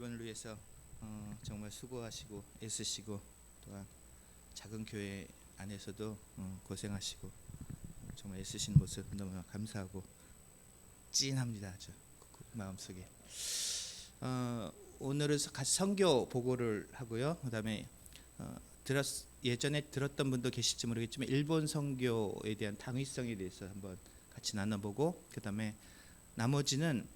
일본을 위해서 정말 수고하시고 애쓰시고 또한 작은 교회 안에서도 고생하시고 정말 애쓰신 모습 너무 감사하고 찐합니다. 아주 마음속에. 오늘은 같이 선교 보고를 하고요. 그다음에 예전에 들었던 분도 계실지 모르겠지만 일본 선교에 대한 당위성에 대해서 한번 같이 나눠보고 그다음에 나머지는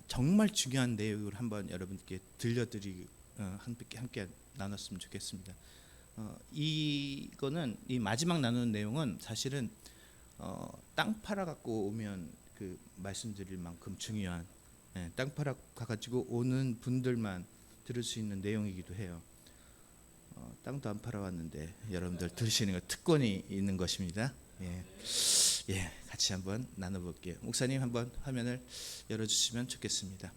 정말 중요한 내용을 한번 여러분께 들려드리고 함께 나눴으면 좋겠습니다. 이거는 이 마지막 나누는 내용은 사실은 땅 팔아 갖고 오면 그 말씀드릴 만큼 중요한 땅 팔아 가지고 오는 분들만 들을 수 있는 내용이기도 해요. 땅도 안 팔아 왔는데 여러분들 들으시는 거 특권이 있는 것입니다. 같이 한번 나눠볼게요. 목사님 한번 화면을 열어주시면 좋겠습니다.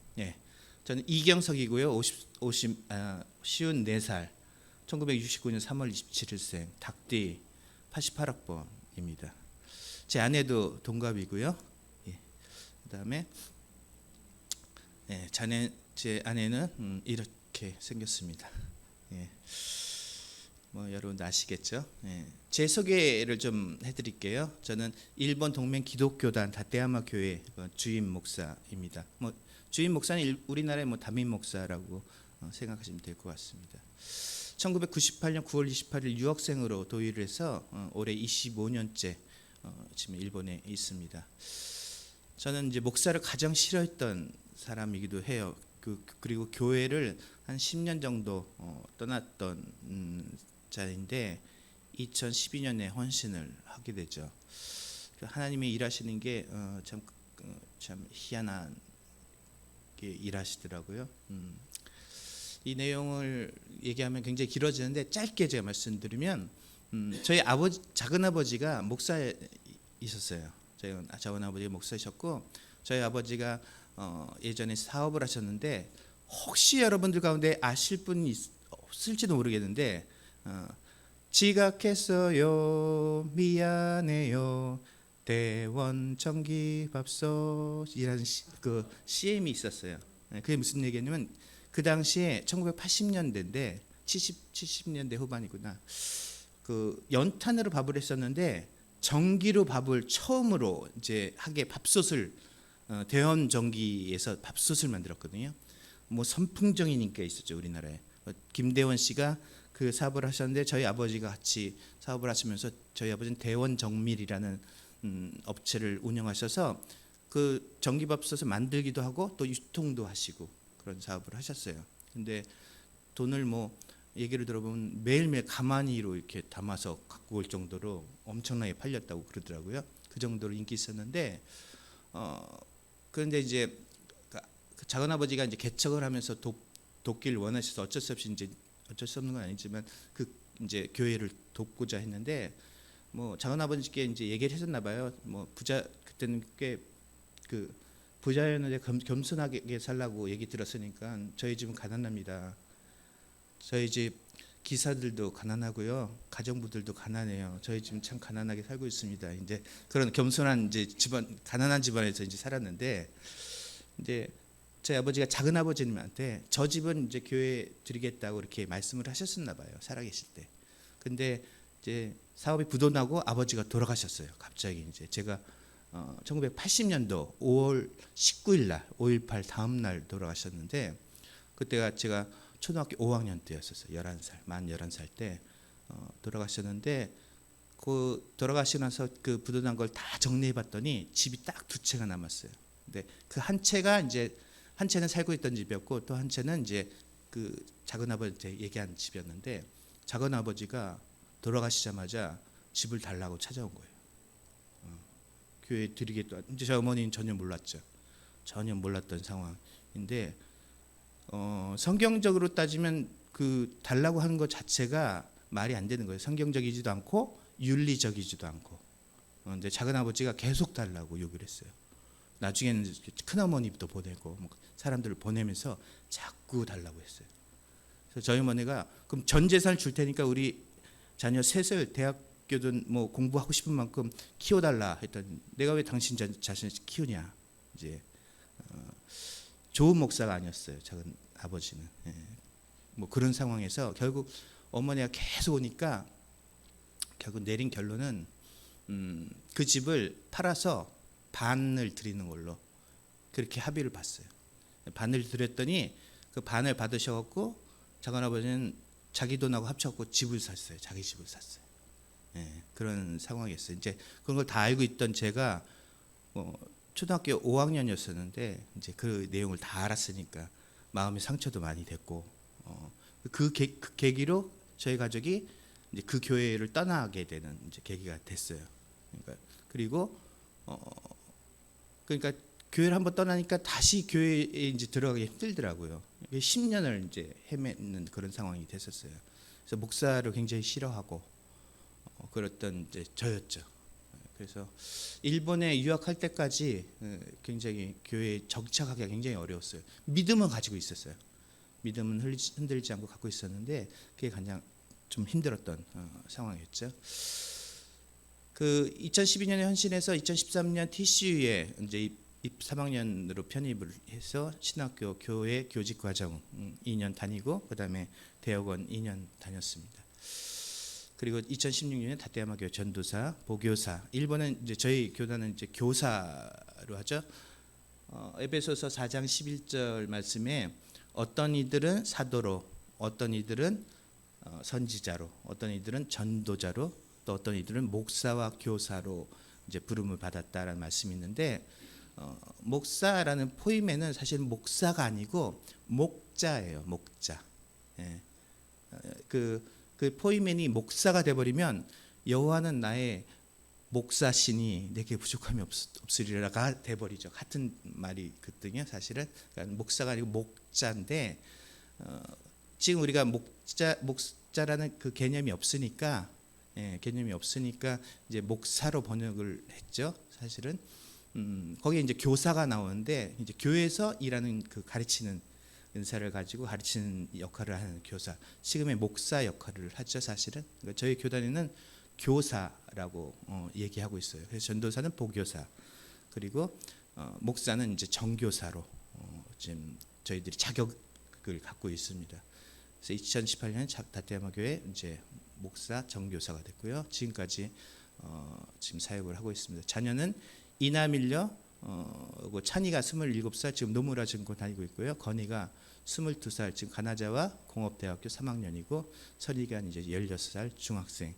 저는 이경석이고요. 54살, 1969년 3월 27일생, 닭띠 88학번입니다. 제 아내도 동갑이고요. 그다음에 제 아내는 이렇게 생겼습니다. 뭐 여러분 아시겠죠? 제 소개를 좀 해드릴게요. 저는 일본 동맹 기독교단 다테야마 교회 주임 목사입니다. 뭐 주임 목사는 우리나라의 뭐 담임 목사라고 생각하시면 될 것 같습니다. 1998년 9월 28일 유학생으로 도의를 해서 올해 25년째 지금 일본에 있습니다. 저는 이제 목사를 가장 싫어했던 사람이기도 해요. 그리고 교회를 한 10년 정도 떠났던 자인데 2012년에 헌신을 하게 되죠. 하나님이 일하시는 게 참 희한하게 일하시더라고요. 이 내용을 얘기하면 굉장히 길어지는데 짧게 제가 말씀드리면 저희 작은 아버지가 목사이셨어요. 작은 아버지가 목사이셨고 저희 아버지가 예전에 사업을 하셨는데 혹시 여러분들 가운데 아실 분이 없을지도 모르겠는데 지각했어요 미안해요 대원 전기밥솥이라는 그 CM이 있었어요. 그게 무슨 얘기냐면 그 당시에 1980년대인데 70년대 후반이구나. 그 연탄으로 밥을 했었는데 전기로 밥을 처음으로 이제 하게 밥솥을 대원 전기에서 밥솥을 만들었거든요. 뭐 선풍적인 인기가 있었죠 우리나라에. 김대원 씨가 그 사업을 하셨는데 저희 아버지가 같이 사업을 하시면서 저희 아버지는 대원 정밀이라는 업체를 운영하셔서 그 전기밥솥을 만들기도 하고 또 유통도 하시고 그런 사업을 하셨어요. 근데 돈을 뭐 얘기를 들어보면 매일매일 가마니로 이렇게 담아서 갖고 올 정도로 엄청나게 팔렸다고 그러더라고요. 그 정도로 인기 있었는데 그런데 이제 그 작은 아버지가 이제 개척을 하면서 돕기를 원하셔서 어쩔 수 없는 건 아니지만 그 이제 교회를 돕고자 했는데 뭐 작은 아버지께 이제 얘기를 했었나 봐요. 뭐 그때는 꽤 그 부자였는데 겸손하게 살라고 얘기 들었으니까 저희 집은 가난합니다. 저희 집 기사들도 가난하고요. 가정부들도 가난해요. 저희 집은 참 가난하게 살고 있습니다. 이제 그런 겸손한 이제 가난한 집안에서 이제 살았는데 이제 저희 아버지가 작은 아버지님한테 저 집은 이제 교회 드리겠다고 이렇게 말씀을 하셨었나 봐요. 살아계실 때. 근데 이제 사업이 부도나고 아버지가 돌아가셨어요. 갑자기 이제 제가 1980년도 5월 19일 날 5.18 다음 날 돌아가셨는데 그때가 제가 초등학교 5학년 때였었어요. 만 11살 때 돌아가셨는데 그 돌아가시고 나서 그 부도난 걸 다 정리해 봤더니 집이 딱 두 채가 남았어요. 근데 그 한 채는 살고 있던 집이었고 또 한 채는 이제 그 작은 아버지한테 얘기한 집이었는데 작은 아버지가 돌아가시자마자 집을 달라고 찾아온 거예요. 교회 드리겠다. 이제 저희 어머니는 전혀 몰랐죠. 전혀 몰랐던 상황인데 성경적으로 따지면 그 달라고 하는 것 자체가 말이 안 되는 거예요. 성경적이지도 않고 윤리적이지도 않고. 근데 작은 아버지가 계속 달라고 요구를 했어요. 나중에는 큰 어머니도 보내고 사람들을 보내면서 자꾸 달라고 했어요. 그래서 저희 어머니가 그럼 전 재산을 줄 테니까 우리 자녀 셋을 대학교든 뭐 공부하고 싶은 만큼 키워달라 했더니 내가 왜 당신 자신을 키우냐. 이제 좋은 목사가 아니었어요. 작은 아버지는. 뭐 그런 상황에서 결국 어머니가 계속 오니까 결국 내린 결론은 그 집을 팔아서 반을 드리는 걸로 그렇게 합의를 봤어요. 반을 드렸더니 그 반을 받으셔갖고 작은아버지는 자기 돈하고 합쳐갖고 집을 샀어요. 자기 집을 샀어요. 그런 상황이었어요. 이제 그런 걸 다 알고 있던 제가 초등학교 5학년이었었는데 이제 그 내용을 다 알았으니까 마음의 상처도 많이 됐고 그 계기로 저희 가족이 이제 그 교회를 떠나게 되는 이제 계기가 됐어요. 그리고 그러니까 교회를 한번 떠나니까 다시 교회에 이제 들어가기 힘들더라고요. 10년을 이제 헤매는 그런 상황이 됐었어요. 그래서 목사를 굉장히 싫어하고 그랬던 이제 저였죠. 그래서 일본에 유학할 때까지 굉장히 교회에 정착하기가 굉장히 어려웠어요. 믿음은 가지고 있었어요. 믿음은 흔들지 않고 갖고 있었는데 그게 가장 좀 힘들었던 상황이었죠. 그 2012년에 헌신해서 2013년 TCU에 이제 3학년으로 편입을 해서 신학교 교회 교직 과정 2년 다니고 그다음에 대학원 2년 다녔습니다. 그리고 2016년에 다테야마 교회 전도사, 보교사. 일본은 이제 저희 교단은 이제 교사로 하죠. 에베소서 4장 11절 말씀에 어떤 이들은 사도로, 어떤 이들은 선지자로, 어떤 이들은 전도자로, 또 어떤 이들은 목사와 교사로 이제 부름을 받았다라는 말씀이 있는데 목사라는 포임에는 사실 목사가 아니고 목자예요. 목자. 그 포이맨이 목사가 돼버리면 여호와는 나의 목사시니 내게 부족함이 없으리라가 돼버리죠. 같은 말이거든요. 사실은 그러니까 목사가 아니고 목자인데 지금 우리가 목자라는 그 개념이 없으니까 이제 목사로 번역을 했죠. 사실은 거기에 이제 교사가 나오는데 이제 교회에서 일하는 그 가르치는 은사를 가지고 가르치는 역할을 하는 교사, 지금의 목사 역할을 하죠. 사실은 그러니까 저희 교단에는 교사라고 얘기하고 있어요. 그래서 전도사는 보교사, 그리고 목사는 이제 정교사로 지금 저희들이 자격을 갖고 있습니다. 그래서 2018년 다테야마 교회 이제 목사 정교사가 됐고요. 지금까지 지금 사역을 하고 있습니다. 자녀는 이나밀려 찬이가 27살 지금 노무라 증고 다니고 있고요. 건이가 22살 지금 가나자와 공업대학교 3학년이고 선이가 이제 16살 중학생입니다.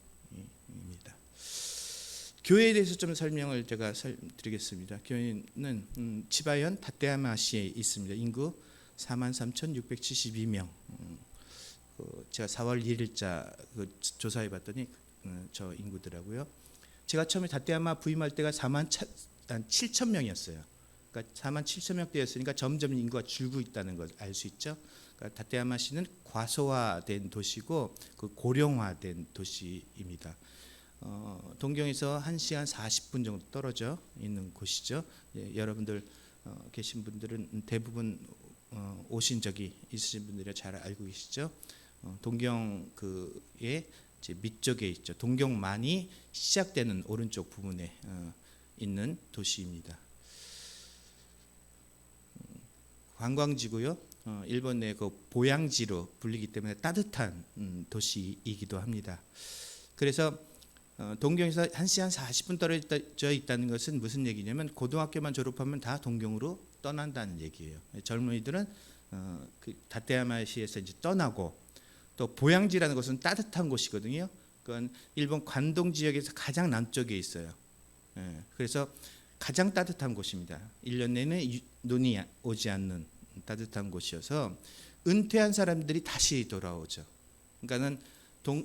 교회에 대해서 좀 설명을 제가 드리겠습니다. 교회는 치바현 다테야마시에 있습니다. 인구 43,672명. 제가 4월 1일자 조사해 봤더니 저 인구더라고요. 제가 처음에 다테야마 부임할 때가 47,000명이었어요. 그러니까 47,000명대였으니까 점점 인구가 줄고 있다는 걸 알 수 있죠. 그러니까 다테야마시는 과소화된 도시고 그 고령화된 도시입니다. 동경에서 1시간 40분 정도 떨어져 있는 곳이죠. 여러분들 계신 분들은 대부분 오신 적이 있으신 분들이 잘 알고 계시죠. 동경의 밑쪽에 있죠. 동경만이 시작되는 오른쪽 부분에 있는 도시입니다. 관광지고요. 일본 내 그 보양지로 불리기 때문에 따뜻한 도시이기도 합니다. 그래서 동경에서 1시간 40분 떨어져 있다는 것은 무슨 얘기냐면 고등학교만 졸업하면 다 동경으로 떠난다는 얘기예요. 젊은이들은 그 다테야마시에서 이제 떠나고, 또 보양지라는 것은 따뜻한 곳이거든요. 그건 일본 관동 지역에서 가장 남쪽에 있어요. 그래서 가장 따뜻한 곳입니다. 1년 내내 눈이 오지 않는 따뜻한 곳이어서 은퇴한 사람들이 다시 돌아오죠. 그러니까는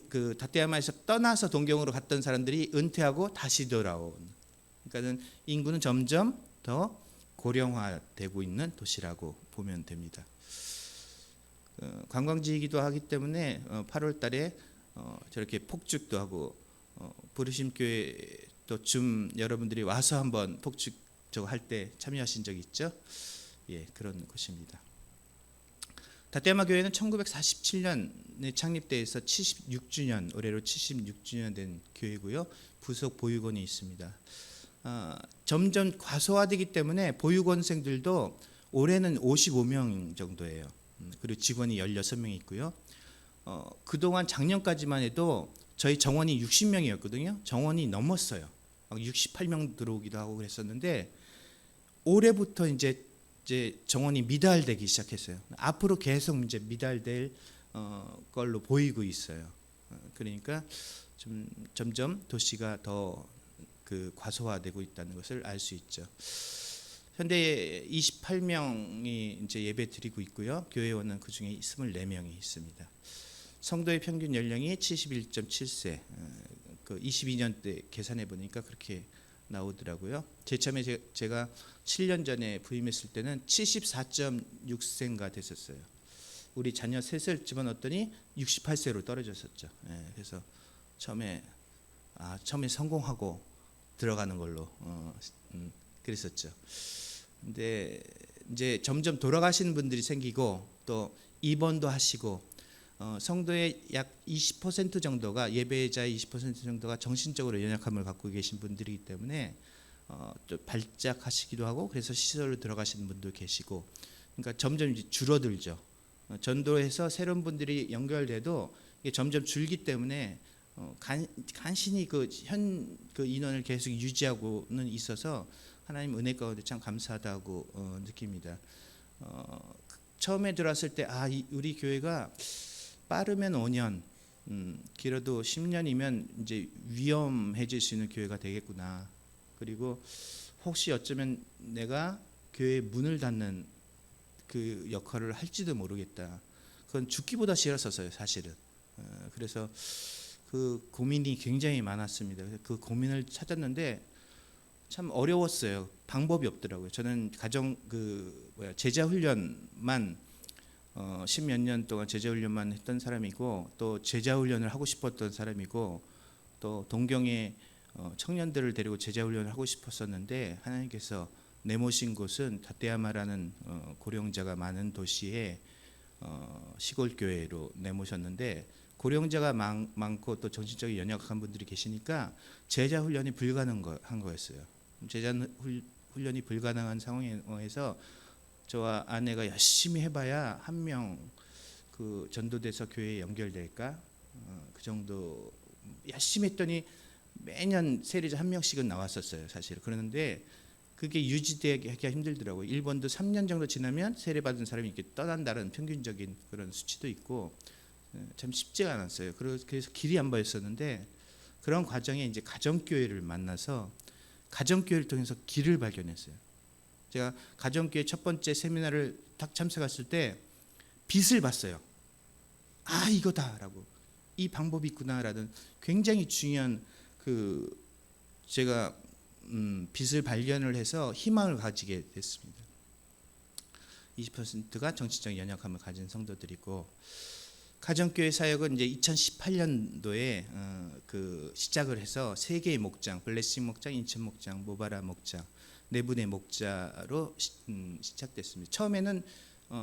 그 다테야마에서 떠나서 동경으로 갔던 사람들이 은퇴하고 다시 돌아온. 그러니까는 인구는 점점 더 고령화되고 있는 도시라고 보면 됩니다. 관광지이기도 하기 때문에 8월 달에 저렇게 폭죽도 하고 부르심교회 또 줌 여러분들이 와서 한번 폭죽 저거 할 때 참여하신 적 있죠? 예, 그런 곳입니다. 다테야마 교회는 1947년에 창립돼서 76주년, 올해로 76주년 된 교회고요. 부속 보육원이 있습니다. 점점 과소화되기 때문에 보육원생들도 올해는 55명 정도예요. 그리고 직원이 16명이 있고요. 그동안 작년까지만 해도 저희 정원이 60명이었거든요. 정원이 넘었어요. 68명 들어오기도 하고 그랬었는데 올해부터 이제 정원이 미달되기 시작했어요. 앞으로 계속 이제 미달될 걸로 보이고 있어요. 그러니까 좀 점점 도시가 더 그 과소화되고 있다는 것을 알 수 있죠. 현재 28명이 이제 예배 드리고 있고요. 교회원은 그 중에 24명이 있습니다. 성도의 평균 연령이 71.7세. 그 22년 때 계산해 보니까 그렇게 나오더라고요. 제참에 제가 7년 전에 부임했을 때는 74.6세인가 됐었어요. 우리 자녀 셋을 집어넣었더니 68세로 떨어졌었죠. 그래서 처음에 성공하고 들어가는 걸로 그랬었죠. 근데 이제 점점 돌아가시는 분들이 생기고 또 입원도 하시고 성도의 약 20% 정도가 예배자의 20% 정도가 정신적으로 연약함을 갖고 계신 분들이기 때문에 또 발작하시기도 하고 그래서 시설로 들어가시는 분도 계시고 그러니까 점점 이제 줄어들죠. 전도해서 새로운 분들이 연결돼도 이게 점점 줄기 때문에 간신히 그 인원을 계속 유지하고는 있어서 하나님 은혜 가운데 참 감사하다고 느낍니다. 처음에 들어왔을 때 우리 교회가 빠르면 5년, 길어도 10년이면 이제 위험해질 수 있는 교회가 되겠구나. 그리고 혹시 어쩌면 내가 교회 문을 닫는 그 역할을 할지도 모르겠다. 그건 죽기보다 싫었었어요, 사실은. 그래서 그 고민이 굉장히 많았습니다. 그 고민을 찾았는데 참 어려웠어요. 방법이 없더라고요. 저는 제자 훈련만 10몇 년 동안 제자 훈련만 했던 사람이고 또 제자 훈련을 하고 싶었던 사람이고 또 동경에 청년들을 데리고 제자 훈련을 하고 싶었었는데 하나님께서 내모신 곳은 다테야마라는 고령자가 많은 도시의 시골 교회로 내모셨는데 고령자가 많고 또 정신적인 연약한 분들이 계시니까 제자 훈련이 불가능한 거였어요. 제자 훈련이 불가능한 상황에서 저와 아내가 열심히 해봐야 한 명 그 전도돼서 교회에 연결될까 그 정도 열심히 했더니 매년 세례자 한 명씩은 나왔었어요, 사실. 그러는데 그게 유지되기가 힘들더라고요. 일본도 3년 정도 지나면 세례 받은 사람이 이렇게 떠난다는 평균적인 그런 수치도 있고 참 쉽지가 않았어요. 그래서 길이 안 보였었는데 그런 과정에 이제 가정교회를 만나서 가정교회를 통해서 길을 발견했어요. 제가 가정교회 첫 번째 세미나를 딱 참석했을 때 빛을 봤어요. 이거다라고, 이 방법이 있구나라는 굉장히 중요한 제가 빛을 발견을 해서 희망을 가지게 됐습니다. 20%가 정치적 연약함을 가진 성도들이고 가정교회 사역은 이제 2018년도에 시작을 해서 3개의 목장, 블레싱 목장, 인천 목장, 모바라 목장, 4분의 목자로 시작됐습니다. 처음에는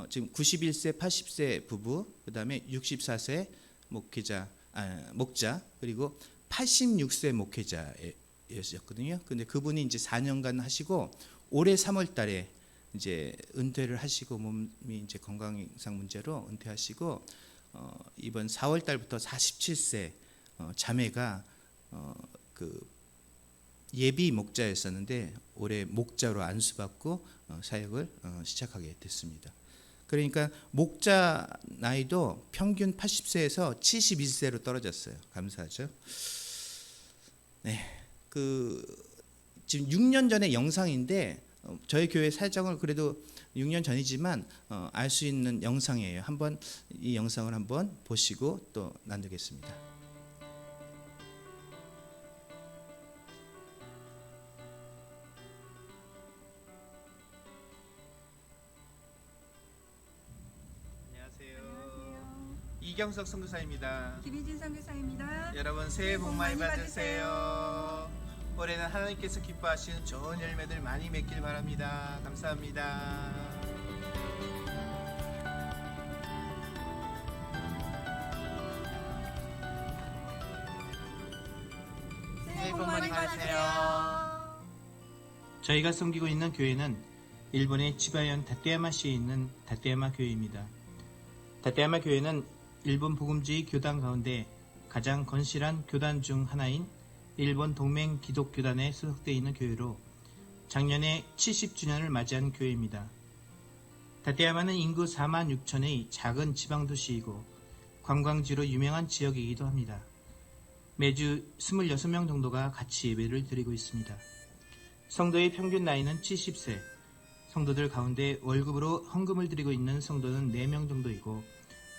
지금 91세, 80세 부부, 그다음에 64세 목자, 그리고 86세 목회자였거든요. 근데 그분이 이제 4년간 하시고 올해 3월달에 이제 은퇴를 하시고 몸이 이제 건강상 문제로 은퇴하시고 이번 4월달부터 47세 자매가 예비 목자였었는데 올해 목자로 안수받고 사역을 시작하게 됐습니다. 그러니까 목자 나이도 평균 80세에서 71세로 떨어졌어요. 감사하죠. 네, 지금 6년 전의 영상인데 저희 교회 사정을 그래도 6년 전이지만 알 수 있는 영상이에요. 한번 이 영상을 한번 보시고 또 나누겠습니다. 이경석 선교사입니다. 김희진 선교사입니다. 여러분 새해 복 많이 받으세요. 올해는 하나님께서 기뻐하시는 좋은 열매들 많이 맺길 바랍니다. 감사합니다. 새해 복 많이 받으세요. 저희가 섬기고 있는 교회는 일본의 치바현 다테야마시에 있는 다테야마 교회입니다. 다테야마 교회는 일본 복음주의 교단 가운데 가장 건실한 교단 중 하나인 일본 동맹 기독교단에 소속되어 있는 교회로 작년에 70주년을 맞이한 교회입니다. 다테야마는 인구 4만 6천의 작은 지방도시이고 관광지로 유명한 지역이기도 합니다. 매주 26명 정도가 같이 예배를 드리고 있습니다. 성도의 평균 나이는 70세, 성도들 가운데 월급으로 헌금을 드리고 있는 성도는 4명 정도이고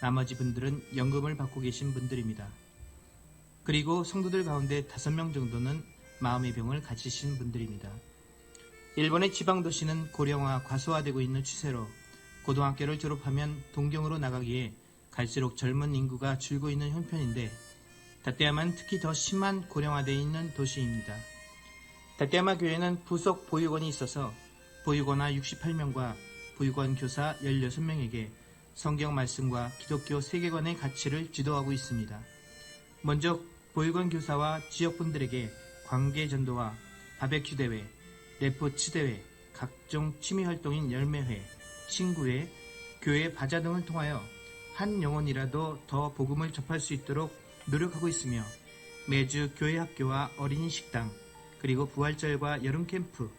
나머지 분들은 연금을 받고 계신 분들입니다. 그리고 성도들 가운데 5명 정도는 마음의 병을 가지신 분들입니다. 일본의 지방도시는 고령화, 과소화되고 있는 추세로 고등학교를 졸업하면 동경으로 나가기에 갈수록 젊은 인구가 줄고 있는 형편인데 다테야마는 특히 더 심한 고령화되어 있는 도시입니다. 다테야마 교회는 부속 보육원이 있어서 보육원화 68명과 보육원 교사 16명에게 성경 말씀과 기독교 세계관의 가치를 지도하고 있습니다. 먼저 보육원 교사와 지역분들에게 광계 전도와 바베큐 대회, 레포츠 대회, 각종 취미 활동인 열매회, 친구회, 교회 바자 등을 통하여 한 영혼이라도 더 복음을 접할 수 있도록 노력하고 있으며 매주 교회 학교와 어린이 식당, 그리고 부활절과 여름 캠프,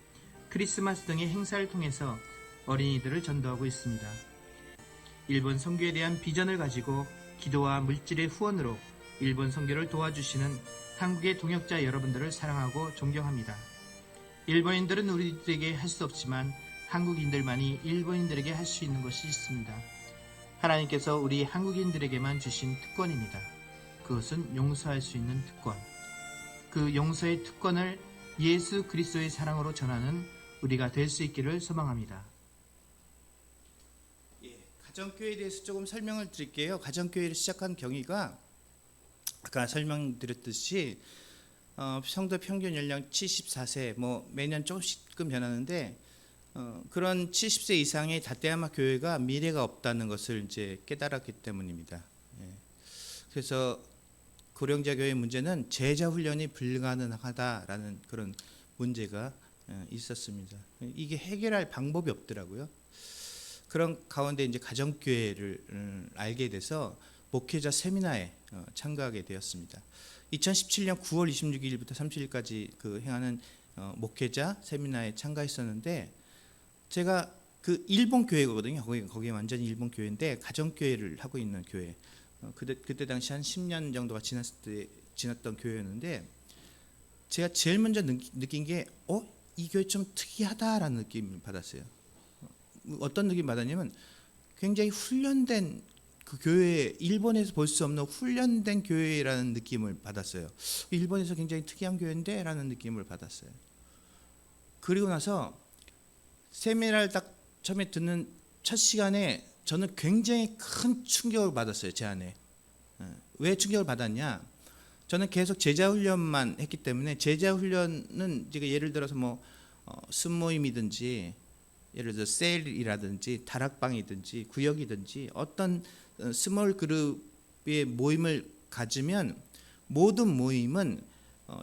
크리스마스 등의 행사를 통해서 어린이들을 전도하고 있습니다. 일본 선교에 대한 비전을 가지고 기도와 물질의 후원으로 일본 선교를 도와주시는 한국의 동역자 여러분들을 사랑하고 존경합니다. 일본인들은 우리들에게 할 수 없지만 한국인들만이 일본인들에게 할 수 있는 것이 있습니다. 하나님께서 우리 한국인들에게만 주신 특권입니다. 그것은 용서할 수 있는 특권. 그 용서의 특권을 예수 그리스도의 사랑으로 전하는 우리가 될 수 있기를 소망합니다. 가정교회에 대해서 조금 설명을 드릴게요. 가정교회를 시작한 경위가 아까 설명드렸듯이 성도 평균 연령 74세, 매년 조금씩은 변하는데 그런 70세 이상의 다테야마 교회가 미래가 없다는 것을 이제 깨달았기 때문입니다. 그래서 고령자 교회 문제는 제자 훈련이 불가능하다라는 그런 문제가 있었습니다. 이게 해결할 방법이 없더라고요. 그런 가운데 이제 가정교회를 알게 돼서 목회자 세미나에 참가하게 되었습니다. 2017년 9월 26일부터 30일까지 행하는 목회자 세미나에 참가했었는데 제가 그 일본 교회거든요. 거기 완전히 일본 교회인데 가정교회를 하고 있는 교회. 그때 당시 한 10년 정도가 지났던 교회였는데 제가 제일 먼저 느낀 게 이 교회 좀 특이하다라는 느낌을 받았어요. 어떤 느낌 받았냐면 굉장히 훈련된 그 교회, 일본에서 볼 수 없는 훈련된 교회라는 느낌을 받았어요. 일본에서 굉장히 특이한 교회인데 라는 느낌을 받았어요. 그리고 나서 세미나를 딱 처음에 듣는 첫 시간에 저는 굉장히 큰 충격을 받았어요. 제 안에. 왜 충격을 받았냐? 저는 계속 제자 훈련만 했기 때문에 제자 훈련은 제가 예를 들어서 순모임이든지 예를 들어 셀이라든지 다락방이든지 구역이든지 어떤 스몰 그룹의 모임을 가지면 모든 모임은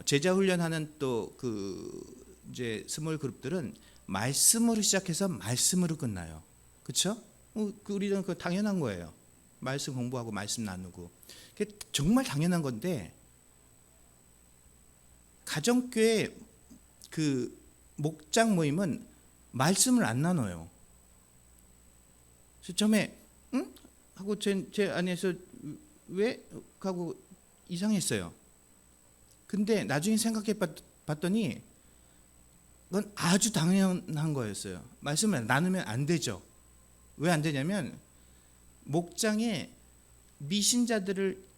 제자 훈련하는 또 이제 스몰 그룹들은 말씀으로 시작해서 말씀으로 끝나요. 그렇죠? 우리는 그 당연한 거예요. 말씀 공부하고 말씀 나누고 그게 정말 당연한 건데 가정교회 그 목장 모임은 말씀을 안 나눠요. 그래서 처음에 응? 하고 제 안에서 왜? 하고 이상했어요. 근데 나중에 생각해 봤더니 그건 아주 당연한 거였어요. 말씀을 나누면 안 되죠. 왜 안 되냐면 목장에 미신자들을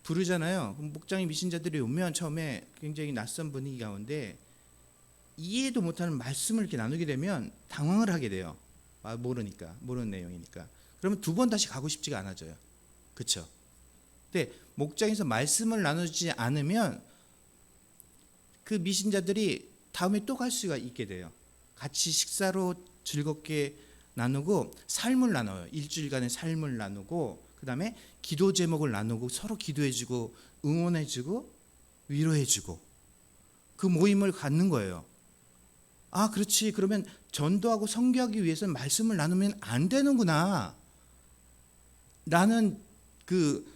부르잖아요. 목장에 미신자들이 오면 처음에 굉장히 낯선 분위기 가운데 이해도 못하는 말씀을 이렇게 나누게 되면 당황을 하게 돼요. 모르니까, 모르는 내용이니까. 그러면 두 번 다시 가고 싶지가 않아져요. 그렇죠? 근데 목장에서 말씀을 나누지 않으면 그 미신자들이 다음에 또 갈 수가 있게 돼요. 같이 식사로 즐겁게 나누고 삶을 나눠요. 일주일간의 삶을 나누고 그 다음에 기도 제목을 나누고 서로 기도해주고 응원해주고 위로해주고 그 모임을 갖는 거예요. 아, 그렇지. 그러면 전도하고 선교하기 위해서는 말씀을 나누면 안 되는구나. 라는 그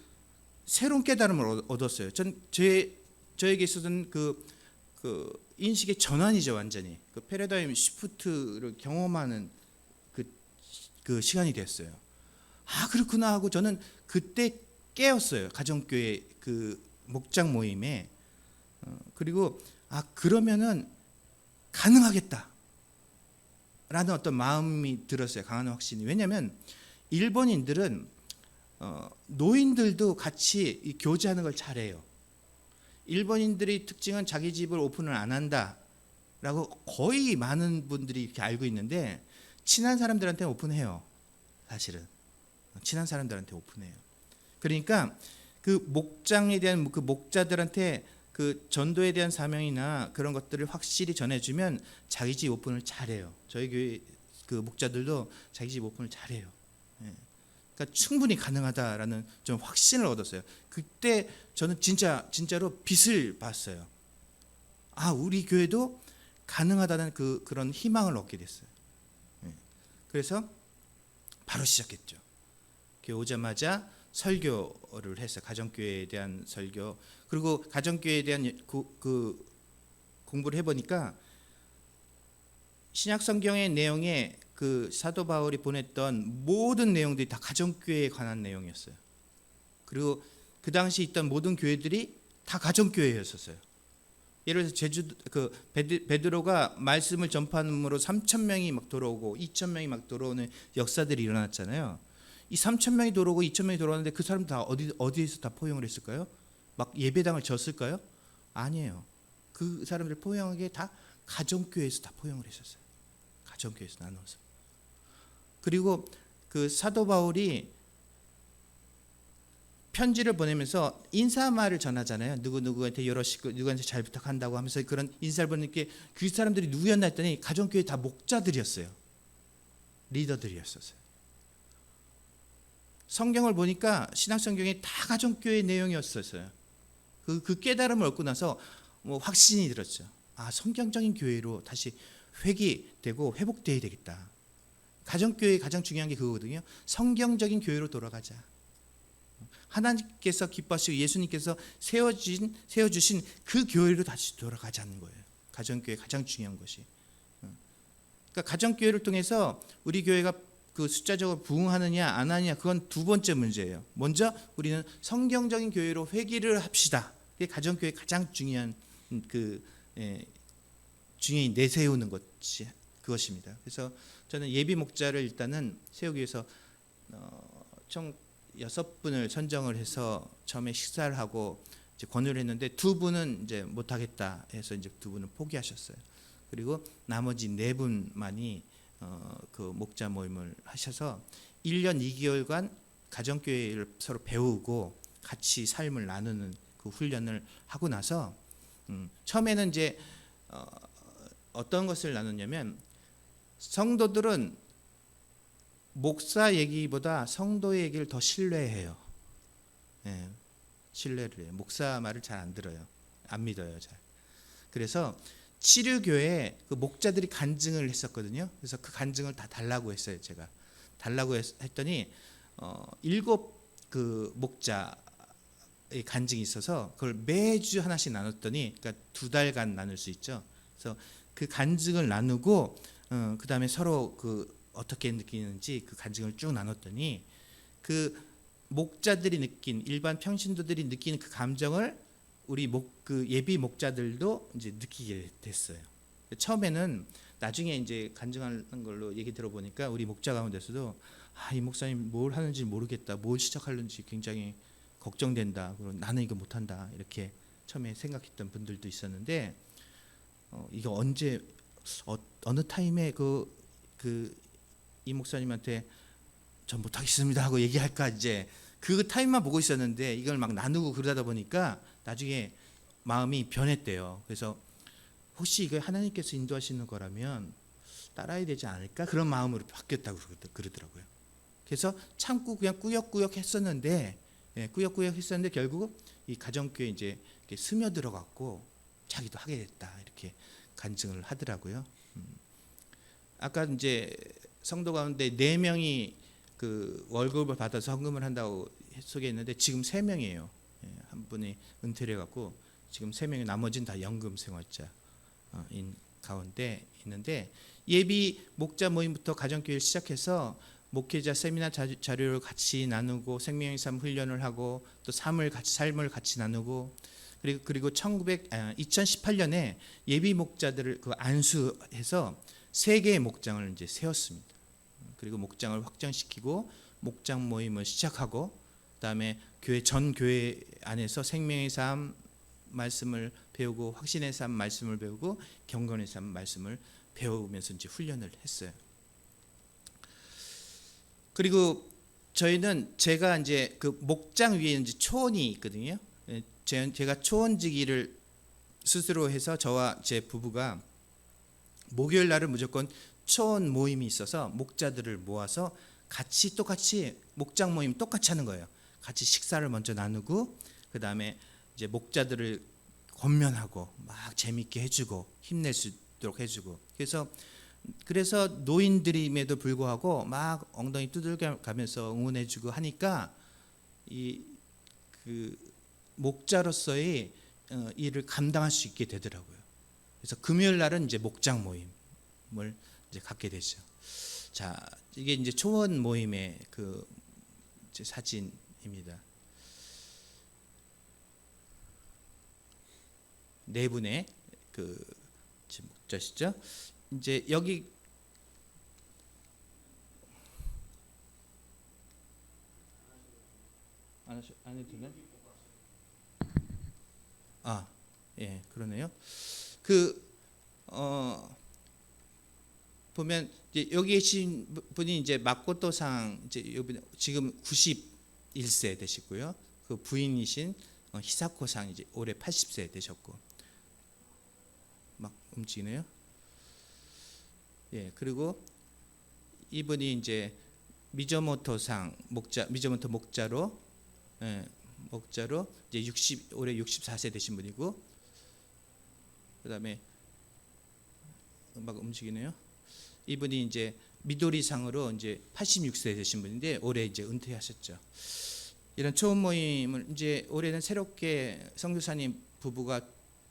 새로운 깨달음을 얻었어요. 저에게 있어서는 그 인식의 전환이죠, 완전히. 그 패러다임 시프트를 경험하는 그 시간이 됐어요. 아, 그렇구나 하고 저는 그때 깨었어요. 가정교회 그 목장 모임에. 그리고 아, 그러면은 가능하겠다 라는 어떤 마음이 들었어요. 강한 확신이. 왜냐하면 일본인들은 노인들도 같이 이 교제하는 걸 잘해요. 일본인들의 특징은 자기 집을 오픈을 안 한다라고 거의 많은 분들이 이렇게 알고 있는데, 친한 사람들한테 오픈해요. 사실은 친한 사람들한테 오픈해요. 그러니까 그 목장에 대한 그 목자들한테 그 전도에 대한 사명이나 그런 것들을 확실히 전해주면 자기 집 오픈을 잘해요. 저희 교회 그 목자들도 자기 집 오픈을 잘해요. 예. 그러니까 충분히 가능하다라는 좀 확신을 얻었어요. 그때 저는 진짜로 빛을 봤어요. 아, 우리 교회도 가능하다는 그런 희망을 얻게 됐어요. 예. 그래서 바로 시작했죠. 오자마자 설교를 했어요. 가정교회에 대한 설교. 그리고 가정교회에 대한 그 공부를 해보니까 신약 성경의 내용에 그 사도 바울이 보냈던 모든 내용들이 다 가정교회에 관한 내용이었어요. 그리고 그 당시 있던 모든 교회들이 다 가정교회였었어요. 예를 들어서 제주 그 베드로가 말씀을 전파함으로 3,000명이 막 돌아오고 2,000명이 막 돌아오는 역사들이 일어났잖아요. 이 3,000명이 돌아오고 2,000명이 돌아오는데 그 사람 다 어디에서 다 포용을 했을까요? 막 예배당을 졌을까요? 아니에요. 그 사람들 포용하기에 다 가정교회에서 다 포용을 했었어요. 가정교회에서 나눠서. 그리고 그 사도 바울이 편지를 보내면서 인사말을 전하잖아요. 누구한테 여럿이고 누구한테 잘 부탁한다고 하면서 그런 인사를 보내니까 그 사람들이 누구였나 했더니 가정교회 다 목자들이었어요. 리더들이었어요. 성경을 보니까 신약성경에 다 가정교회 내용이었어요. 그 깨달음을 얻고 나서 뭐 확신이 들었죠. 아, 성경적인 교회로 다시 회귀되고 회복되어야 되겠다. 가정교회의 가장 중요한 게 그거거든요. 성경적인 교회로 돌아가자. 하나님께서 기뻐하시고 예수님께서 세워주신 그 교회로 다시 돌아가자는 거예요. 가정교회 가장 중요한 것이. 그러니까 가정교회를 통해서 우리 교회가 그 숫자적으로 부흥하느냐 안 하느냐, 그건 두 번째 문제예요. 먼저 우리는 성경적인 교회로 회귀를 합시다. 그게 가정교회 가장 중요한 중요히 내세우는 것이 그것입니다. 그래서 저는 예비 목자를 일단은 세우기 위해서 총 6분을 선정을 해서 처음에 식사를 하고 이제 권유를 했는데, 2분은 이제 못하겠다 해서 이제 2분은 포기하셨어요. 그리고 나머지 4분만이 그 목자 모임을 하셔서 1년 2개월간 가정교회를 서로 배우고 같이 삶을 나누는 그 훈련을 하고 나서 처음에는 이제 어떤 것을 나눴냐면, 성도들은 목사 얘기보다 성도의 얘기를 더 신뢰해요. 예, 신뢰를 해요. 목사 말을 잘 안 들어요. 안 믿어요, 잘. 그래서 치료교회에 그 목자들이 간증을 했었거든요. 그래서 그 간증을 다 달라고 했어요. 제가 달라고 했더니 7 그 목자의 간증이 있어서 그걸 매주 하나씩 나눴더니, 그러니까 2달간 나눌 수 있죠. 그래서 그 간증을 나누고 그 다음에 서로 그 어떻게 느끼는지 그 간증을 쭉 나눴더니, 그 목자들이 느낀, 일반 평신도들이 느끼는 그 감정을 우리 그 예비 목자들도 이제 느끼게 됐어요. 처음에는 나중에 이제 간증하는 걸로 얘기 들어보니까 우리 목자 가운데서도 이 목사님 뭘 하는지 모르겠다, 뭘 시작하는지 굉장히 걱정된다, 그리고 나는 이거 못한다, 이렇게 처음에 생각했던 분들도 있었는데, 이거 언제 어느 타임에 이 목사님한테 전 못하겠습니다 하고 얘기할까, 이제 그 타임만 보고 있었는데 이걸 막 나누고 그러다 보니까 나중에 마음이 변했대요. 그래서 혹시 이거 하나님께서 인도하시는 거라면 따라야 되지 않을까, 그런 마음으로 바뀌었다고 그러더라고요. 그래서 참고 그냥 꾸역꾸역 했었는데, 결국 이 가정교회 이제 이렇게 스며들어 갖고 자기도 하게 됐다, 이렇게 간증을 하더라고요. 아까 이제 성도 가운데 4명이 그 월급을 받아서 헌금을 한다고 소개했는데 지금 3명이에요. 한 분이 은퇴를 해갖고 지금 3명이 나머지는 다 연금 생활자인 가운데 있는데 예비 목자 모임부터 가정교회를 시작해서 목회자 세미나 자료를 같이 나누고 생명의 삶 훈련을 하고 또 삶을 같이 나누고 그리고 2018년에 예비 목자들을 그 안수해서 3개의 목장을 이제 세웠습니다. 그리고 목장을 확장시키고 목장 모임을 시작하고 그다음에 전 교회 안에서 생명의 삶 말씀을 배우고 확신의 삶 말씀을 배우고 경건의 삶 말씀을 배우면서 이제 훈련을 했어요. 그리고 저희는 제가 이제 그 목장 위에 이제 초원이 있거든요. 제가 초원지기를 스스로 해서 저와 제 부부가 목요일 날은 무조건 초원 모임이 있어서 목자들을 모아서 똑같이 목장 모임 똑같이 하는 거예요. 같이 식사를 먼저 나누고 그 다음에 이제 목자들을 권면하고 막 재밌게 해주고 힘낼 수 있도록 해주고 그래서 노인들임에도 불구하고 막 엉덩이 두들겨 가면서 응원해주고 하니까 그 목자로서의 일을 감당할 수 있게 되더라고요. 그래서 금요일 날은 이제 목장 모임을 이제 갖게 되죠. 자, 이게 이제 초원 모임의 그 이제 사진입니다. 네 분의 그 목자시죠. 이제 여기 안 해도 되나? 예, 그러네요. 보면 이제 여기 계신 분이 이제 마코토상 이제 지금 91세 되시고요. 그 부인이신 히사코상 이제 올해 80세 되셨고 막 움직이네요. 예, 그리고 이분이 이제 미조모토 목자로 이제 올해 64세 되신 분이고 그다음에 막 움직이네요. 이분이 이제 미도리상으로 이제 86세 되신 분인데 올해 이제 은퇴하셨죠. 이런 초원 모임을 이제 올해는 새롭게 선교사님 부부가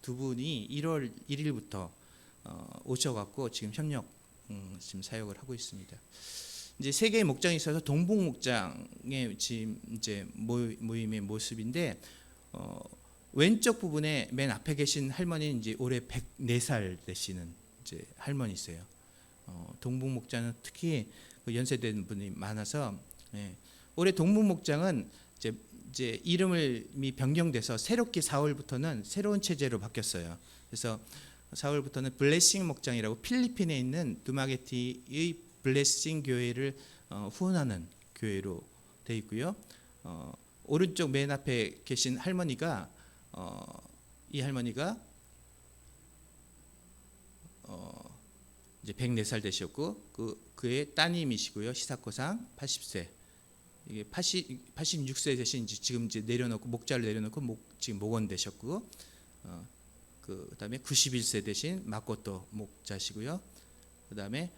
두 분이 1월 1일부터 오셔갖고 지금 지금 사역을 하고 있습니다. 이제 3개의 목장이 있어서 동북 목장의 지금 이제 모임의 모습인데 왼쪽 부분에 맨 앞에 계신 할머니는 이제 올해 104살 되시는 이제 할머니세요. 동북 목장은 특히 그 연세된 분이 많아서 올해 동북 목장은 이제 이름이 변경돼서 새롭게 4월부터는 새로운 체제로 바뀌었어요. 그래서 4월부터는 블레싱 목장이라고 필리핀에 있는 두마게티의 블레싱 교회를 후원하는 교회로 되어 있고요. 오른쪽 맨 앞에 계신 할머니가 이 할머니가 이제 104살 되셨고 그의 따님이시고요. 시사코상 80세. 이게 86세 되신 지금 이제 내려놓고 목자를 내려놓고 지금 목원 되셨고 그다음에 91세 되신 마코토 목자시고요. 그다음에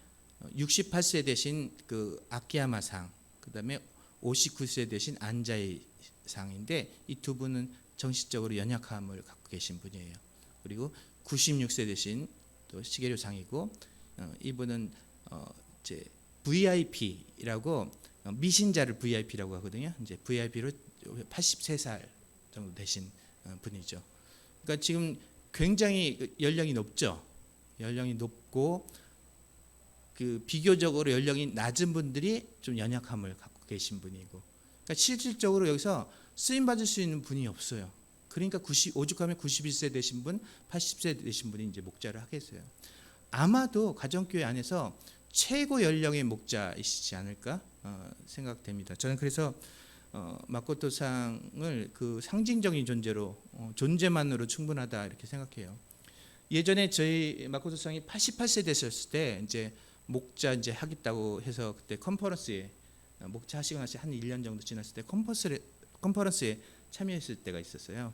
68세 되신 그 아키야마상, 그다음에 59세 되신 안자이 상인데 이 두 분은 정신적으로 연약함을 갖고 계신 분이에요. 그리고 96세 되신 또 시게루 상이고 이분은 이제 VIP라고 미신자를 VIP라고 하거든요. 이제 VIP로 83살 정도 되신 분이죠. 그러니까 지금 굉장히 연령이 높죠. 연령이 높고 그 비교적으로 연령이 낮은 분들이 좀 연약함을 갖고 계신 분이고, 그러니까 실질적으로 여기서 쓰임 받을 수 있는 분이 없어요. 그러니까 오죽하면 91세 되신 분, 80세 되신 분이 이제 목자를 하겠어요. 아마도 가정교회 안에서 최고 연령의 목자이시지 않을까 생각됩니다. 저는 그래서 마코토상을 그 상징적인 존재로 존재만으로 충분하다 이렇게 생각해요. 예전에 저희 마코토상이 88세 되셨을 때 이제 목자 이제 하겠다고 해서 그때 컨퍼런스에 목자 하시고 나서 한 1년 정도 지났을 때 컨퍼런스에 참여했을 때가 있었어요.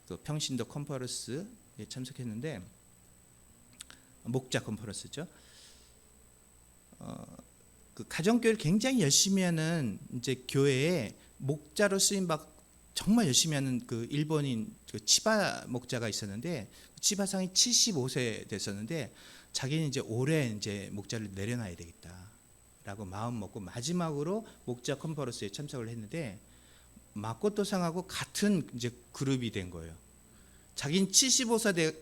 그 평신도 컨퍼런스에 참석했는데 목자 컨퍼런스죠. 그 가정교회를 굉장히 열심히 하는 이제 교회에 목자로 쓰임 받 정말 열심히 하는 그 일본인 그 치바 목자가 있었는데 치바상이 75세 됐었는데 자기는 이제 올해 이제 목자를 내려놔야 되겠다라고 마음 먹고 마지막으로 목자 컨퍼런스에 참석을 했는데 마코토상하고 같은 이제 그룹이 된 거예요. 자기는 75살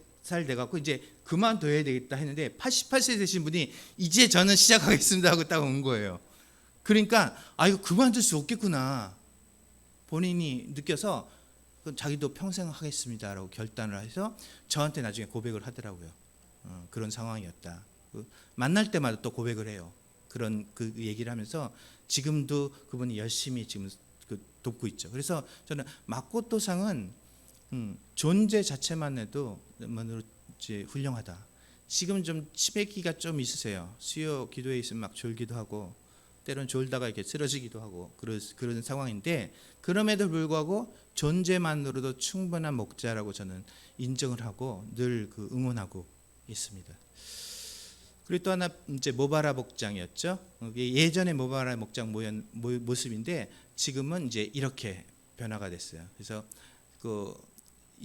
돼갖고 이제 그만둬야 되겠다 했는데 88세 되신 분이 이제 저는 시작하겠습니다 하고 딱 온 거예요. 그러니까 이거 그만둘 수 없겠구나 본인이 느껴서 자기도 평생 하겠습니다라고 결단을 해서 저한테 나중에 고백을 하더라고요. 그런 상황이었다. 만날 때마다 또 고백을 해요. 그런 그 얘기를 하면서 지금도 그분이 열심히 지금 돕고 있죠. 그래서 저는 마코토상은 존재 자체만 해도 만으로 이제 훌륭하다. 지금 좀 치매기가 좀 있으세요. 수요 기도에 있으면 막 졸기도 하고 때론 졸다가 이렇게 쓰러지기도 하고 그런 상황인데 그럼에도 불구하고 존재만으로도 충분한 목자라고 저는 인정을 하고 늘 그 응원하고 있습니다. 그리고 또 하나 이제 모바라 목장이었죠. 예전에 모바라 목장 모습인데 지금은 이제 이렇게 변화가 됐어요. 그래서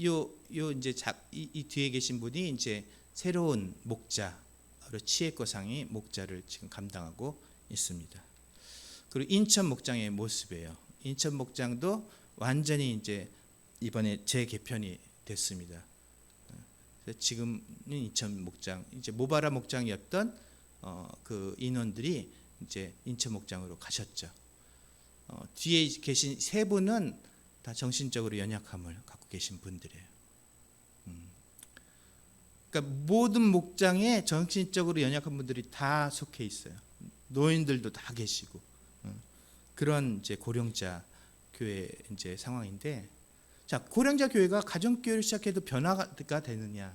요 이제 이 뒤에 계신 분이 이제 새로운 목자로 치에코상이 목자를 지금 감당하고 있습니다. 그리고 인천 목장의 모습이에요. 인천 목장도 완전히 이제 이번에 재개편이 됐습니다. 그래서 지금은 인천 목장, 이제 모바라 목장이었던 그 인원들이 이제 인천 목장으로 가셨죠. 뒤에 계신 세 분은 다 정신적으로 연약함을 갖고 계신 분들이에요. 그러니까 모든 목장에 정신적으로 연약한 분들이 다 속해 있어요. 노인들도 다 계시고 그런 이제 고령자 교회 이제 상황인데, 자 고령자 교회가 가정 교회를 시작해도 변화가 되느냐?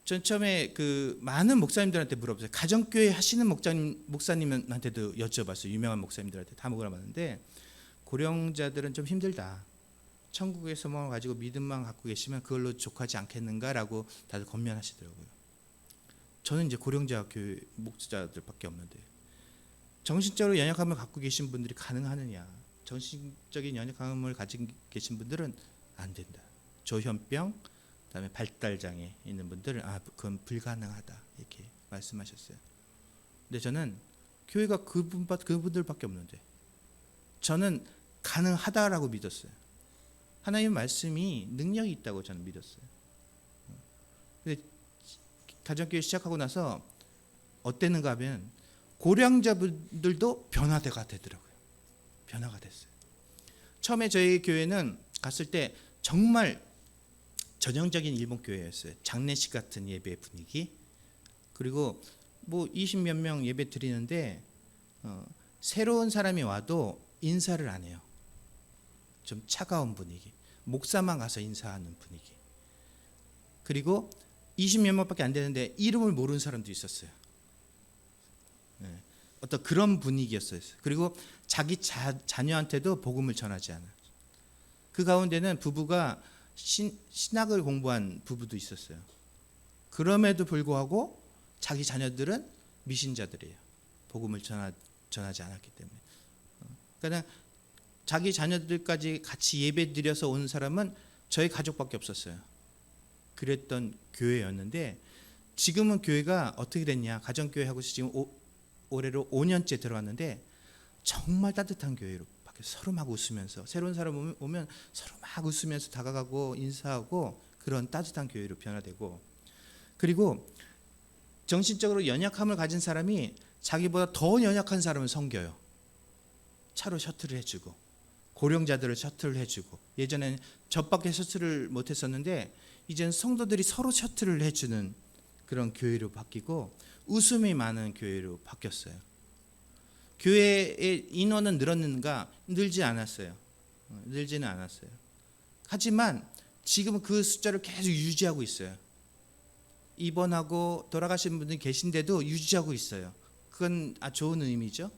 전 처음에 그 많은 목사님들한테 물어봤어요. 가정 교회 하시는 목사님한테도 여쭤봤어요. 유명한 목사님들한테 다 물어봤는데 고령자들은 좀 힘들다. 천국의 소망을 가지고 믿음만 갖고 계시면 그걸로 족하지 않겠는가라고 다들 권면하시더라고요. 저는 이제 고령자 교회 목사들밖에 없는데 정신적으로 연약함을 갖고 계신 분들이 가능하느냐? 정신적인 연약함을 가지고 계신 분들은 안 된다. 조현병, 그다음에 발달장애 있는 분들은 그건 불가능하다 이렇게 말씀하셨어요. 근데 저는 교회가 그분들밖에 없는데 저는 가능하다라고 믿었어요. 하나님의 말씀이 능력이 있다고 저는 믿었어요. 근데 가정교회 시작하고 나서 어땠는가 하면 고령자분들도 변화가 되더라고요. 변화가 됐어요. 처음에 저희 교회는 갔을 때 정말 전형적인 일본 교회였어요. 장례식 같은 예배 분위기. 그리고 뭐 20몇 명 예배 드리는데 새로운 사람이 와도 인사를 안 해요. 좀 차가운 분위기. 목사만 가서 인사하는 분위기. 그리고 20몇 명밖에 안 되는데 이름을 모르는 사람도 있었어요. 네. 어떤 그런 분위기였어요. 그리고 자기 자녀한테도 복음을 전하지 않아요. 그 가운데는 부부가 신학을 공부한 부부도 있었어요. 그럼에도 불구하고 자기 자녀들은 미신자들이에요. 복음을 전하지 않았기 때문에. 그러니까 자기 자녀들까지 같이 예배 드려서 온 사람은 저희 가족밖에 없었어요. 그랬던 교회였는데 지금은 교회가 어떻게 됐냐? 가정교회하고 지금 올해로 5년째 들어왔는데 정말 따뜻한 교회로 바뀌어서 서로 막 웃으면서 새로운 사람 오면 서로 막 웃으면서 다가가고 인사하고 그런 따뜻한 교회로 변화되고, 그리고 정신적으로 연약함을 가진 사람이 자기보다 더 연약한 사람을 섬겨요. 차로 셔틀을 해주고 고령자들을 셔틀을 해주고, 예전에는 저밖에 셔틀을 못했었는데 이제는 성도들이 서로 셔틀을 해주는 그런 교회로 바뀌고 웃음이 많은 교회로 바뀌었어요. 교회의 인원은 늘었는가? 늘지 않았어요. 늘지는 않았어요. 하지만 지금은 그 숫자를 계속 유지하고 있어요. 입원하고 돌아가신 분들이 계신데도 유지하고 있어요. 그건 좋은 의미죠.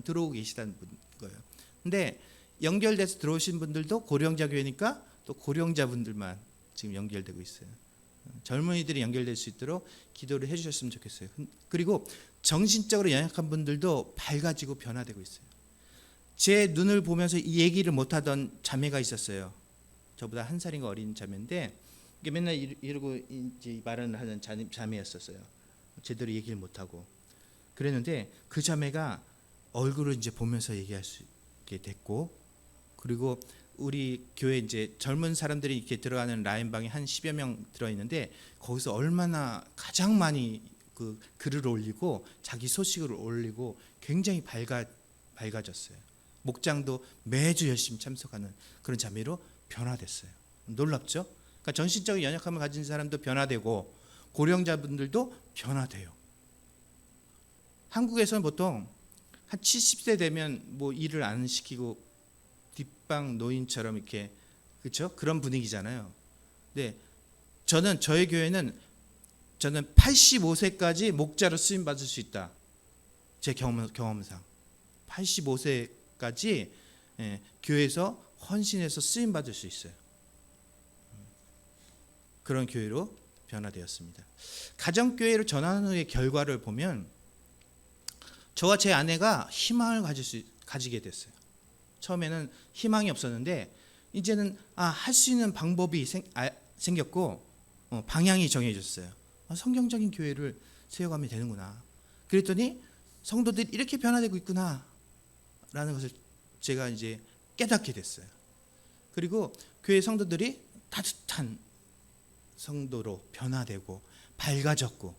들어오고 계시다는 거예요. 근데 연결돼서 들어오신 분들도 고령자 교회니까 또 고령자분들만 지금 연결되고 있어요. 젊은이들이 연결될 수 있도록 기도를 해주셨으면 좋겠어요. 그리고 정신적으로 연약한 분들도 밝아지고 변화되고 있어요. 제 눈을 보면서 이 얘기를 못하던 자매가 있었어요. 저보다 한 살인가 어린 자매인데 이게 맨날 이러고 이제 말을 하는 자매였었어요. 제대로 얘기를 못하고 그랬는데 그 자매가 얼굴을 이제 보면서 얘기할 수 있게 됐고, 그리고 우리 교회 이제 젊은 사람들이 이렇게 들어가는 라인방에 한 10여 명 들어 있는데 거기서 얼마나 가장 많이 그 글을 올리고 자기 소식을 올리고 굉장히 밝아졌어요. 목장도 매주 열심히 참석하는 그런 자매로 변화됐어요. 놀랍죠? 그러니까 정신적인 연약함을 가진 사람도 변화되고 고령자분들도 변화돼요. 한국에서는 보통 한 70세 되면 뭐 일을 안 시키고 뒷방 노인처럼 이렇게, 그렇죠? 그런 분위기잖아요. 근데 저희 교회는 저는 85세까지 목자로 쓰임 받을 수 있다. 제 경험상 85세까지 교회에서 헌신해서 쓰임 받을 수 있어요. 그런 교회로 변화되었습니다. 가정교회로 전환 후의 결과를 보면 저와 제 아내가 희망을 가지게 됐어요. 처음에는 희망이 없었는데 이제는 할 수 있는 방법이 생겼고 방향이 정해졌어요. 성경적인 교회를 세워가면 되는구나. 그랬더니 성도들이 이렇게 변화되고 있구나 라는 것을 제가 이제 깨닫게 됐어요. 그리고 교회 성도들이 따뜻한 성도로 변화되고 밝아졌고,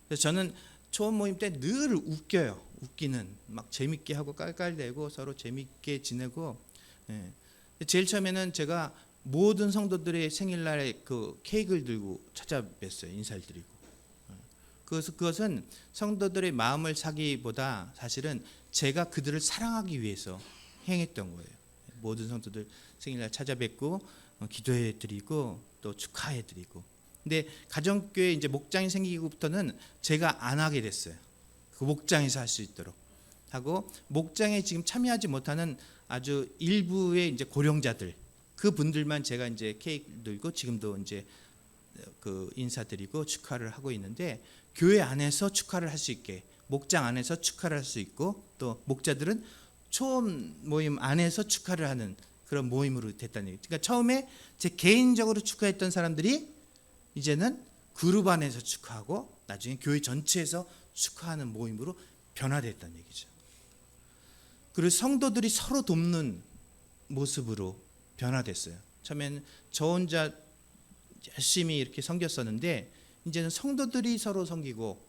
그래서 저는 초원 모임 때 늘 웃겨요. 웃기는 막 재밌게 하고 깔깔대고 서로 재밌게 지내고. 제일 처음에는 제가 모든 성도들의 생일날에 그 케이크를 들고 찾아뵀어요. 인사를 드리고. 그것은 성도들의 마음을 사기보다 사실은 제가 그들을 사랑하기 위해서 행했던 거예요. 모든 성도들 생일날 찾아뵙고 기도해 드리고 또 축하해 드리고. 근데 가정교회 이제 목장이 생기고부터는 제가 안 하게 됐어요. 그 목장에서 할 수 있도록 하고, 목장에 지금 참여하지 못하는 아주 일부의 이제 고령자들, 그 분들만 제가 이제 케이크 들고 지금도 이제 그 인사드리고 축하를 하고 있는데, 교회 안에서 축하를 할 수 있게, 목장 안에서 축하를 할 수 있고, 또 목자들은 초원 모임 안에서 축하를 하는 그런 모임으로 됐다는 얘기죠. 그러니까 처음에 제 개인적으로 축하했던 사람들이 이제는 그룹 안에서 축하하고 나중에 교회 전체에서 축하하는 모임으로 변화됐다는 얘기죠. 그리고 성도들이 서로 돕는 모습으로 변화됐어요. 처음에는 저 혼자 열심히 이렇게 섬겼었는데 이제는 성도들이 서로 섬기고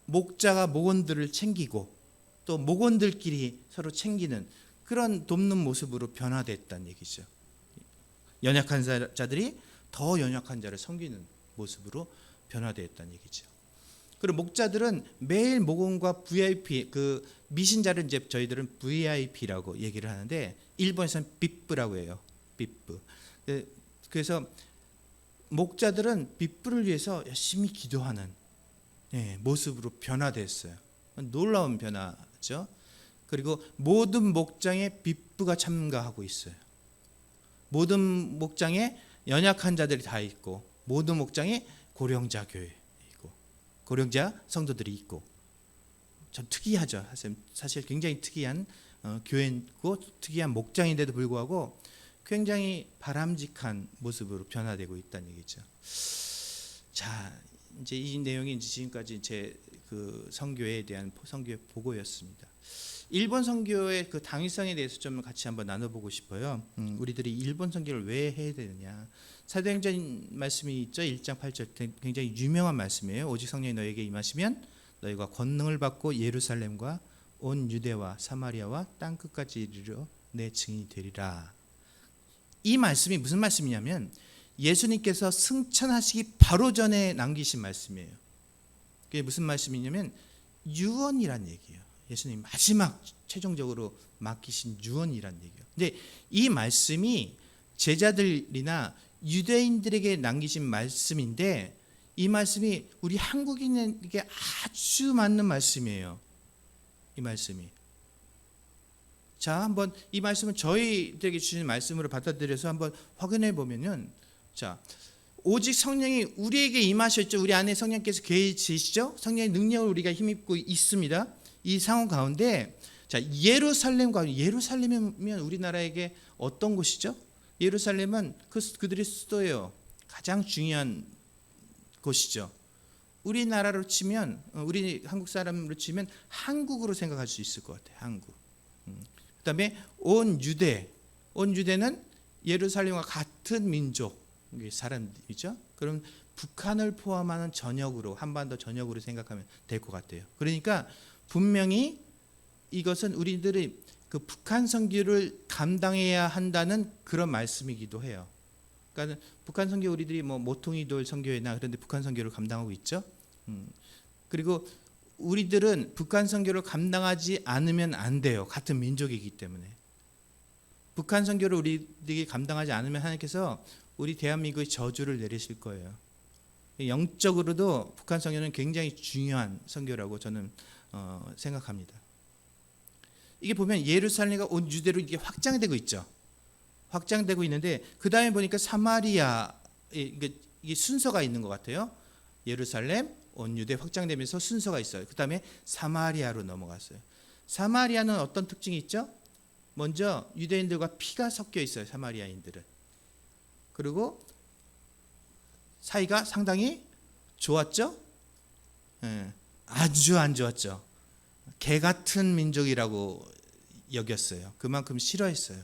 목자가 목원들을 챙기고 또 목원들끼리 서로 챙기는 그런 돕는 모습으로 변화됐다는 얘기죠. 연약한 자들이 더 연약한 자를 섬기는 모습으로 변화되었다는 얘기죠. 그리고 목자들은 매일 목원과 VIP, 그 미신자를 이제 저희들은 VIP라고 얘기를 하는데 일본에서는 비프라고 해요. 비프. 그래서 목자들은 비프를 위해서 열심히 기도하는 모습으로 변화됐어요. 놀라운 변화죠. 그리고 모든 목장에 비프가 참가하고 있어요. 모든 목장에 연약한 자들이 다 있고, 모든 목장에 고령자 교회 있고, 고령자 성도들이 있고, 참 특이하죠. 사실 굉장히 특이한 교회고 특이한 목장인데도 불구하고 굉장히 바람직한 모습으로 변화되고 있다는 얘기죠. 자, 이제 이 내용이 이제 지금까지 제 그 선교에 대한 선교의 보고였습니다. 일본 선교의 그 당위성에 대해서 좀 같이 한번 나눠보고 싶어요. 우리들이 일본 선교를 왜 해야 되느냐? 사도행전 말씀이 있죠. 1장 8절 굉장히 유명한 말씀이에요. 오직 성령이 너에게 임하시면 너희가 권능을 받고 예루살렘과 온 유대와 사마리아와 땅 끝까지 이르러 내 증인이 되리라. 이 말씀이 무슨 말씀이냐면 예수님께서 승천하시기 바로 전에 남기신 말씀이에요. 그게 무슨 말씀이냐면 유언이란 얘기예요. 예수님 마지막 최종적으로 맡기신 유언이란 얘기예요. 근데 이 말씀이 제자들이나 유대인들에게 남기신 말씀인데 이 말씀이 우리 한국인에게 아주 맞는 말씀이에요. 이 말씀이. 자, 한번 이 말씀은 저희들에게 주신 말씀으로 받아들여서 한번 확인해 보면은, 자, 오직 성령이 우리에게 임하셨죠. 우리 안에 성령께서 계시죠. 성령의 능력을 우리가 힘입고 있습니다. 이 상황 가운데 자, 예루살렘이면 우리나라에게 어떤 곳이죠? 예루살렘은 그들의 수도예요. 가장 중요한 곳이죠. 우리나라로 치면 우리 한국 사람으로 치면 한국으로 생각할 수 있을 것 같아요. 한국. 그다음에 온 유대는 예루살렘과 같은 민족의 사람이죠. 그럼 북한을 포함하는 전역으로 한반도 전역으로 생각하면 될 것 같아요. 그러니까 분명히 이것은 우리들이 그 북한 선교를 감당해야 한다는 그런 말씀이기도 해요. 그러니까 북한 선교 우리들이 뭐 모퉁이돌 선교회나 그런데 북한 선교를 감당하고 있죠. 그리고 우리들은 북한 선교를 감당하지 않으면 안 돼요. 같은 민족이기 때문에. 북한 선교를 우리들이 감당하지 않으면 하나님께서 우리 대한민국의 저주를 내리실 거예요. 영적으로도 북한 선교는 굉장히 중요한 선교라고 저는 생각합니다. 이게 보면 예루살렘과 온 유대로 이게 확장되고 있죠. 확장되고 있는데 그 다음에 보니까 사마리아 이게 순서가 있는 것 같아요. 예루살렘, 온 유대 확장되면서 순서가 있어요. 그 다음에 사마리아로 넘어갔어요. 사마리아는 어떤 특징이 있죠? 먼저 유대인들과 피가 섞여 있어요. 사마리아인들은. 그리고 사이가 상당히 좋았죠? 네, 아주 안 좋았죠. 개 같은 민족이라고 여겼어요. 그만큼 싫어했어요.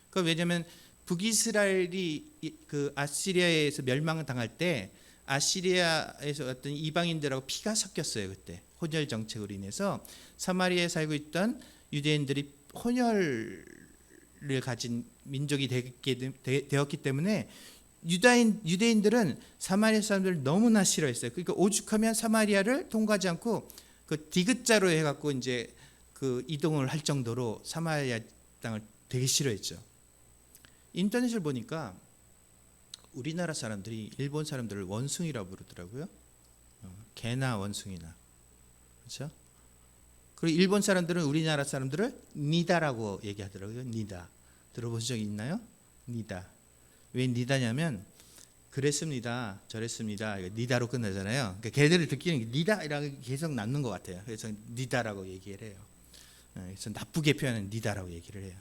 그 왜냐하면 북이스라엘이 그 아시리아에서 멸망을 당할 때 아시리아에서 어떤 이방인들하고 피가 섞였어요. 그때 혼혈 정책으로 인해서 사마리아에 살고 있던 유대인들이 혼혈을 가진 민족이 되었기 때문에 유대인들은 사마리아 사람들을 너무나 싫어했어요. 그러니까 오죽하면 사마리아를 통과하지 않고 그 디귿자로 해갖고 이제 그 이동을 할 정도로 사마리아 땅을 되게 싫어했죠. 인터넷을 보니까 우리나라 사람들이 일본 사람들을 원숭이라고 부르더라고요. 개나 원숭이나. 그렇죠? 그리고 일본 사람들은 우리나라 사람들을 니다라고 얘기하더라고요. 니다. 들어보신 적 있나요? 니다. 왜 니다냐면 그랬습니다. 저랬습니다. 니다로 끝나잖아요. 그러니까 걔들을 듣기는 니다라고 계속 남는 것 같아요. 그래서 니다라고 얘기를 해요. 그래서 나쁘게 표현하는 니다라고 얘기를 해요.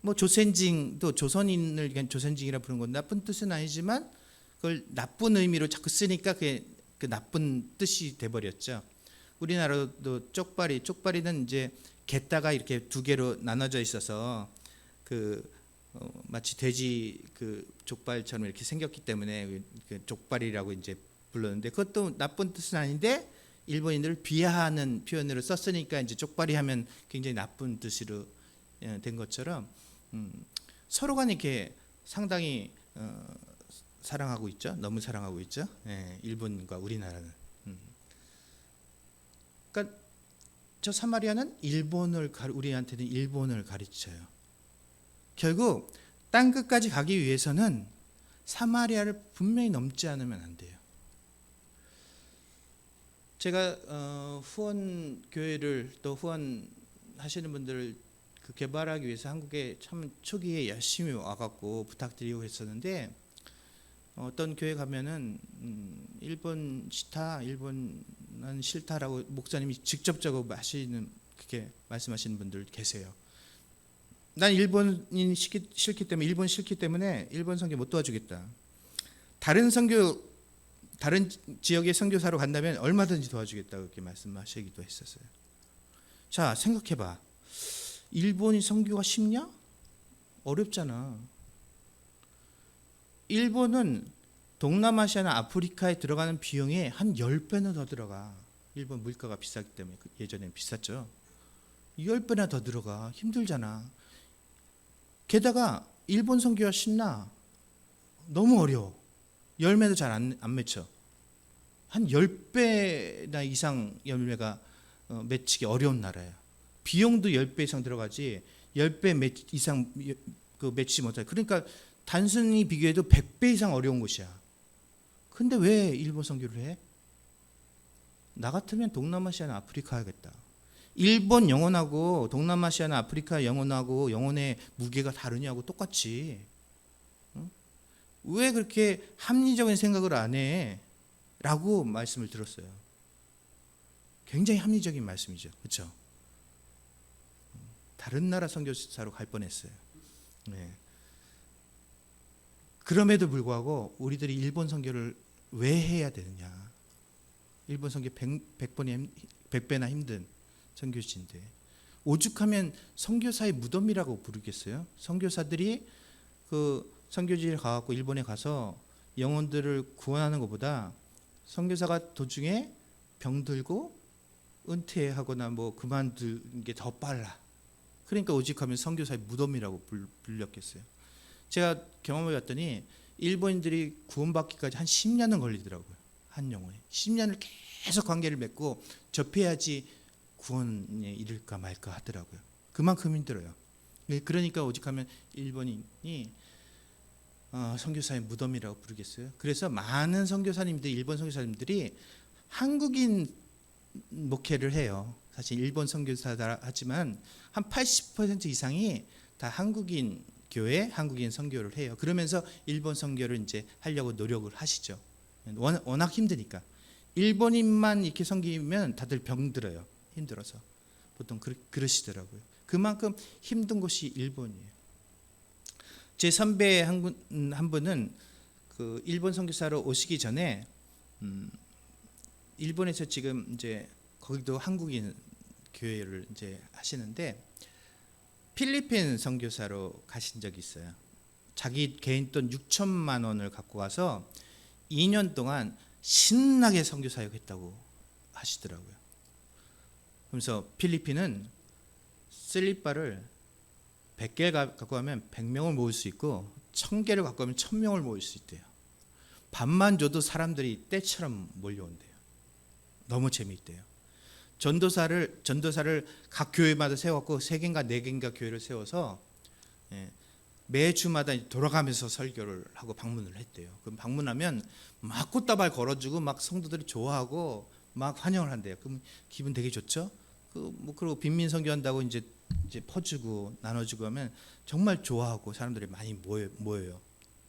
뭐 조센징도 조선인을 그냥 조센징이라 부르는 건 나쁜 뜻은 아니지만 그걸 나쁜 의미로 자꾸 쓰니까 그게 그 나쁜 뜻이 돼버렸죠. 우리나라도 쪽발이는 이제 게다가 이렇게 두 개로 나눠져 있어서 그 마치 돼지 그 족발처럼 이렇게 생겼기 때문에 그 족발이라고 이제 불렀는데 그것도 나쁜 뜻은 아닌데 일본인들을 비하하는 표현으로 썼으니까 이제 쪽발이 하면 굉장히 나쁜 뜻으로 된 것처럼 서로 간에 이렇게 상당히 사랑하고 있죠. 너무 사랑하고 있죠. 일본과 우리나라는. 그러니까 저 사마리아는 우리한테는 일본을 가르쳐요. 결국 땅 끝까지 가기 위해서는 사마리아를 분명히 넘지 않으면 안 돼요. 제가 후원 교회를 또 후원하시는 분들을 그 개발하기 위해서 한국에 참 초기에 열심히 와갖고 부탁드리고 했었는데 어떤 교회 가면은 일본 싫다라고 목사님이 직접적으로 그렇게 말씀하시는 분들 계세요. 난 일본인 싫기 때문에 일본 싫기 때문에 일본 선교 못 도와주겠다. 다른 지역의 선교사로 간다면 얼마든지 도와주겠다 그렇게 말씀하시기도 했었어요. 자 생각해봐. 일본이 선교가 쉽냐? 어렵잖아. 일본은 동남아시아나 아프리카에 들어가는 비용이 한 10배나 더 들어가. 일본 물가가 비싸기 때문에 예전엔 비쌌죠. 10배나 더 들어가. 힘들잖아. 게다가 일본 선교가 쉽나? 너무 어려워. 열매도 잘 안 맺혀. 한 10배나 이상 열매가 맺히기 어려운 나라야. 비용도 10배 이상 들어가지 10배 이상 맺히지 못해. 그러니까 단순히 비교해도 100배 이상 어려운 곳이야. 근데 왜 일본 선교를 해? 나 같으면 동남아시아나 아프리카 하겠다. 일본 영혼하고 동남아시아나 아프리카 영혼하고 영혼의 무게가 다르냐고 똑같이. 응? 왜 그렇게 합리적인 생각을 안 해? 라고 말씀을 들었어요. 굉장히 합리적인 말씀이죠. 그렇죠? 다른 나라 선교사로 갈 뻔했어요. 네. 그럼에도 불구하고 우리들이 일본 선교를 왜 해야 되느냐? 일본 선교 100배나 힘든 선교지인데 오죽하면 선교사의 무덤이라고 부르겠어요? 선교사들이 그 선교지에 가갖고 일본에 가서 영혼들을 구원하는 것보다 선교사가 도중에 병들고 은퇴하거나 뭐 그만두는 게 더 빨라. 그러니까 오직하면 선교사의 무덤이라고 불렸겠어요. 제가 경험해 봤더니 일본인들이 구원받기까지 한 10년은 걸리더라고요. 한 영혼에 10년을 계속 관계를 맺고 접해야지 구원에 이를까 말까 하더라고요. 그만큼 힘들어요. 그러니까 오직하면 일본인이 선교사의 무덤이라고 부르겠어요. 그래서 많은 선교사님들, 일본 선교사님들이 한국인 목회를 해요. 사실 일본 선교사다 하지만 한 80% 이상이 다 한국인 교회, 한국인 선교를 해요. 그러면서 일본 선교를 이제 하려고 노력을 하시죠. 워낙 힘드니까. 일본인만 이렇게 섬기면 다들 병들어요. 힘들어서. 보통 그러시더라고요. 그만큼 힘든 곳이 일본이에요. 제 선배 한 분은 그 일본 선교사로 오시기 전에 일본에서 지금 이제 거기도 한국인 교회를 이제 하시는데 필리핀 선교사로 가신 적이 있어요. 자기 개인 돈 6천만 원을 갖고 가서 2년 동안 신나게 선교 사역했다고 하시더라고요. 그래서 필리핀은 슬립바를 100개를 갖고 가면 100명을 모을 수 있고 1000개를 갖고 가면 1000명을 모을 수 있대요. 밥만 줘도 사람들이 떼처럼 몰려온대요. 너무 재미있대요. 전도사를 각 교회마다 세웠고 3개인가 4개인가 교회를 세워서 매주마다 돌아가면서 설교를 하고 방문을 했대요. 그럼 방문하면 막 꽃다발 걸어주고 막 성도들이 좋아하고 막 환영을 한대요. 그럼 기분 되게 좋죠. 그리고 빈민 선교한다고 이제 퍼주고 나눠주고 하면 정말 좋아하고 사람들이 많이 모여요.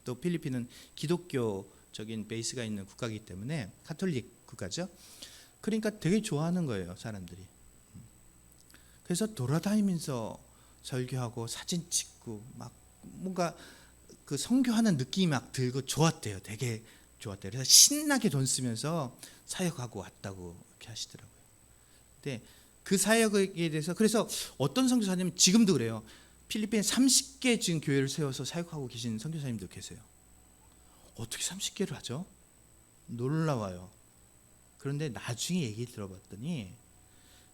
또 필리핀은 기독교적인 베이스가 있는 국가이기 때문에 카톨릭 국가죠. 그러니까 되게 좋아하는 거예요, 사람들이. 그래서 돌아다니면서 설교하고 사진 찍고 막 뭔가 그 선교하는 느낌이 막 들고 좋았대요. 되게 좋았대요. 그래서 신나게 돈 쓰면서 사역하고 왔다고 이렇게 하시더라고요. 근데 그 사역에 대해서 그래서 어떤 선교사님은 지금도 그래요. 필리핀 30개 지금 교회를 세워서 사역하고 계신 선교사님도 계세요. 어떻게 30개를 하죠? 놀라워요. 그런데 나중에 얘기 들어봤더니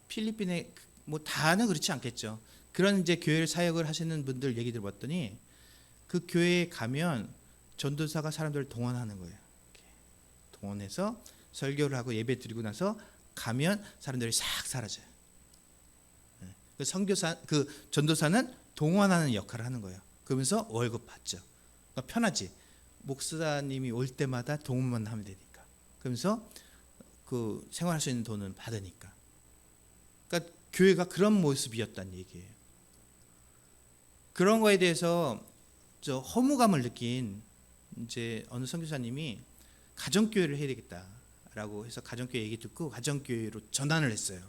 필리핀에 뭐 다는 그렇지 않겠죠. 그런 이제 교회를 사역을 하시는 분들 얘기 들어봤더니 그 교회에 가면 전도사가 사람들을 동원하는 거예요. 이렇게 동원해서 설교를 하고 예배 드리고 나서 가면 사람들이 싹 사라져요. 그 선교사, 그 전도사는 동원하는 역할을 하는 거예요. 그러면서 월급 받죠. 그러니까 편하지. 목사님이 올 때마다 동원만 하면 되니까. 그러면서 그 생활할 수 있는 돈은 받으니까. 그러니까 교회가 그런 모습이었다는 얘기예요. 그런 거에 대해서 저 허무감을 느낀 이제 어느 선교사님이 가정교회를 해야 되겠다라고 해서 가정교회 얘기 듣고 가정교회로 전환을 했어요.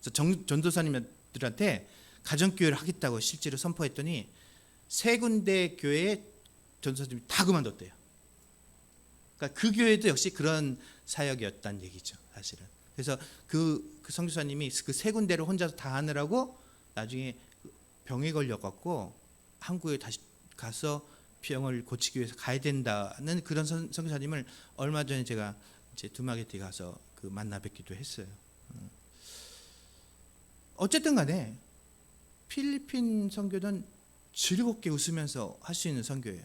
그래서 전도사님들한테 가정교회를 하겠다고 실제로 선포했더니 3군데 교회에 전도사님이 다 그만뒀대요. 그러니까 그 교회도 역시 그런 사역이었다는 얘기죠, 사실은. 그래서 그 선교사님이 그 3군데를 혼자서 다 하느라고 나중에 병에 걸려갖고 한국에 다시 가서 병을 고치기 위해서 가야 된다는 그런 선교사님을 얼마 전에 제가 이제 두마게티 가서 그 만나 뵙기도 했어요. 어쨌든 간에 필리핀 선교는 즐겁게 웃으면서 할 수 있는 선교예요.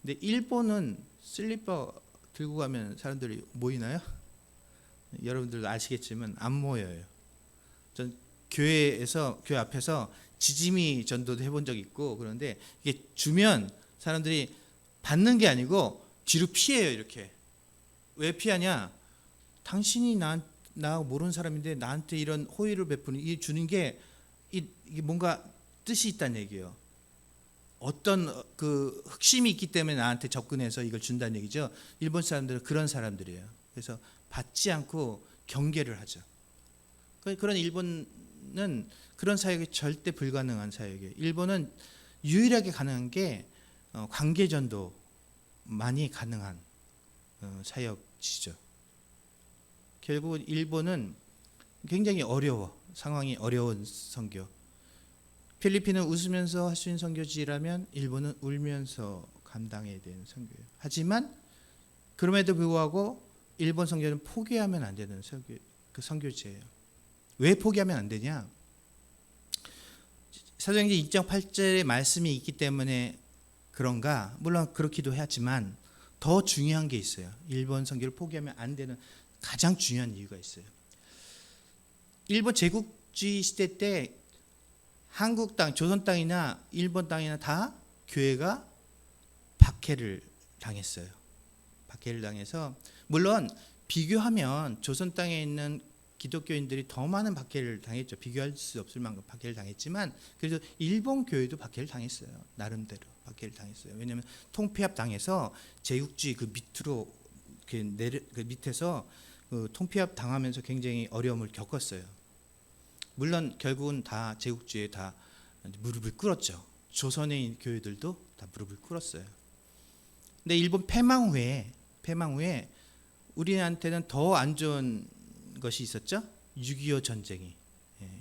근데 일본은 슬리퍼 들고 가면 사람들이 모이나요? 여러분들도 아시겠지만 안 모여요. 전 교회 앞에서 지짐이 전도도 해본 적 있고 그런데 이게 주면 사람들이 받는 게 아니고 뒤로 피해요. 이렇게. 왜 피하냐? 당신이 나 모르는 사람인데 나한테 이런 호의를 베푸는 이 주는 게 이게 뭔가 뜻이 있다는 얘기예요. 어떤 그 흑심이 있기 때문에 나한테 접근해서 이걸 준다는 얘기죠. 일본 사람들은 그런 사람들이에요. 그래서 받지 않고 경계를 하죠. 그런 일본은 그런 사역이 절대 불가능한 사역이에요. 일본은 유일하게 가능한 게 관계전도 많이 가능한 사역지죠. 결국 일본은 굉장히 어려워. 상황이 어려운 선교. 필리핀은 웃으면서 할 수 있는 선교지라면 일본은 울면서 감당해야 되는 선교예요. 하지만 그럼에도 불구하고 일본 선교는 포기하면 안 되는 선교지예요. 왜 포기하면 안 되냐? 사도행전 2장 8절의 말씀이 있기 때문에 그런가? 물론 그렇기도 하지만 더 중요한 게 있어요. 일본 선교를 포기하면 안 되는 가장 중요한 이유가 있어요. 일본 제국주의 시대 때 한국 땅, 조선 땅이나 일본 땅이나 다 교회가 박해를 당했어요. 박해를 당해서 물론 비교하면 조선 땅에 있는 기독교인들이 더 많은 박해를 당했죠. 비교할 수 없을 만큼 박해를 당했지만 그래서 일본 교회도 박해를 당했어요. 나름대로 박해를 당했어요. 왜냐하면 통폐합 당해서 제국주의 그 밑으로 그 밑에서 그 통폐합 당하면서 굉장히 어려움을 겪었어요. 물론 결국은 다 제국주의에 다 무릎을 꿇었죠. 조선에 있는 교회들도 다 무릎을 꿇었어요. 근데 일본 패망 후에 우리한테는 더 안 좋은 것이 있었죠. 6.25 전쟁이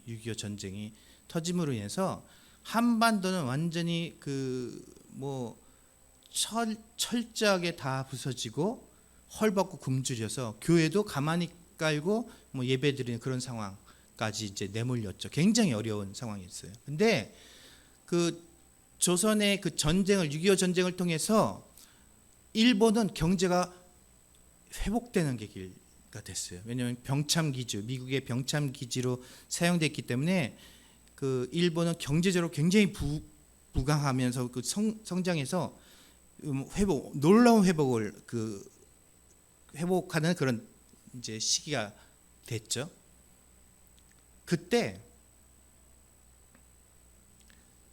6.25 전쟁이 터짐으로 인해서 한반도는 완전히 철저하게 다 부서지고 헐벗고 굶주려서 교회도 가만히 깔고 예배드리는 그런 상황까지 이제 내몰렸죠. 굉장히 어려운 상황이었어요. 근데 그 조선의 그 전쟁을 6.25 전쟁을 통해서 일본은 경제가 회복되는 계기가 됐어요. 왜냐하면 병참 기지, 미국의 병참 기지로 사용됐기 때문에 그 일본은 경제적으로 굉장히 부강하면서 그 성장해서 놀라운 회복을 회복하는 그런 이제 시기가 됐죠. 그때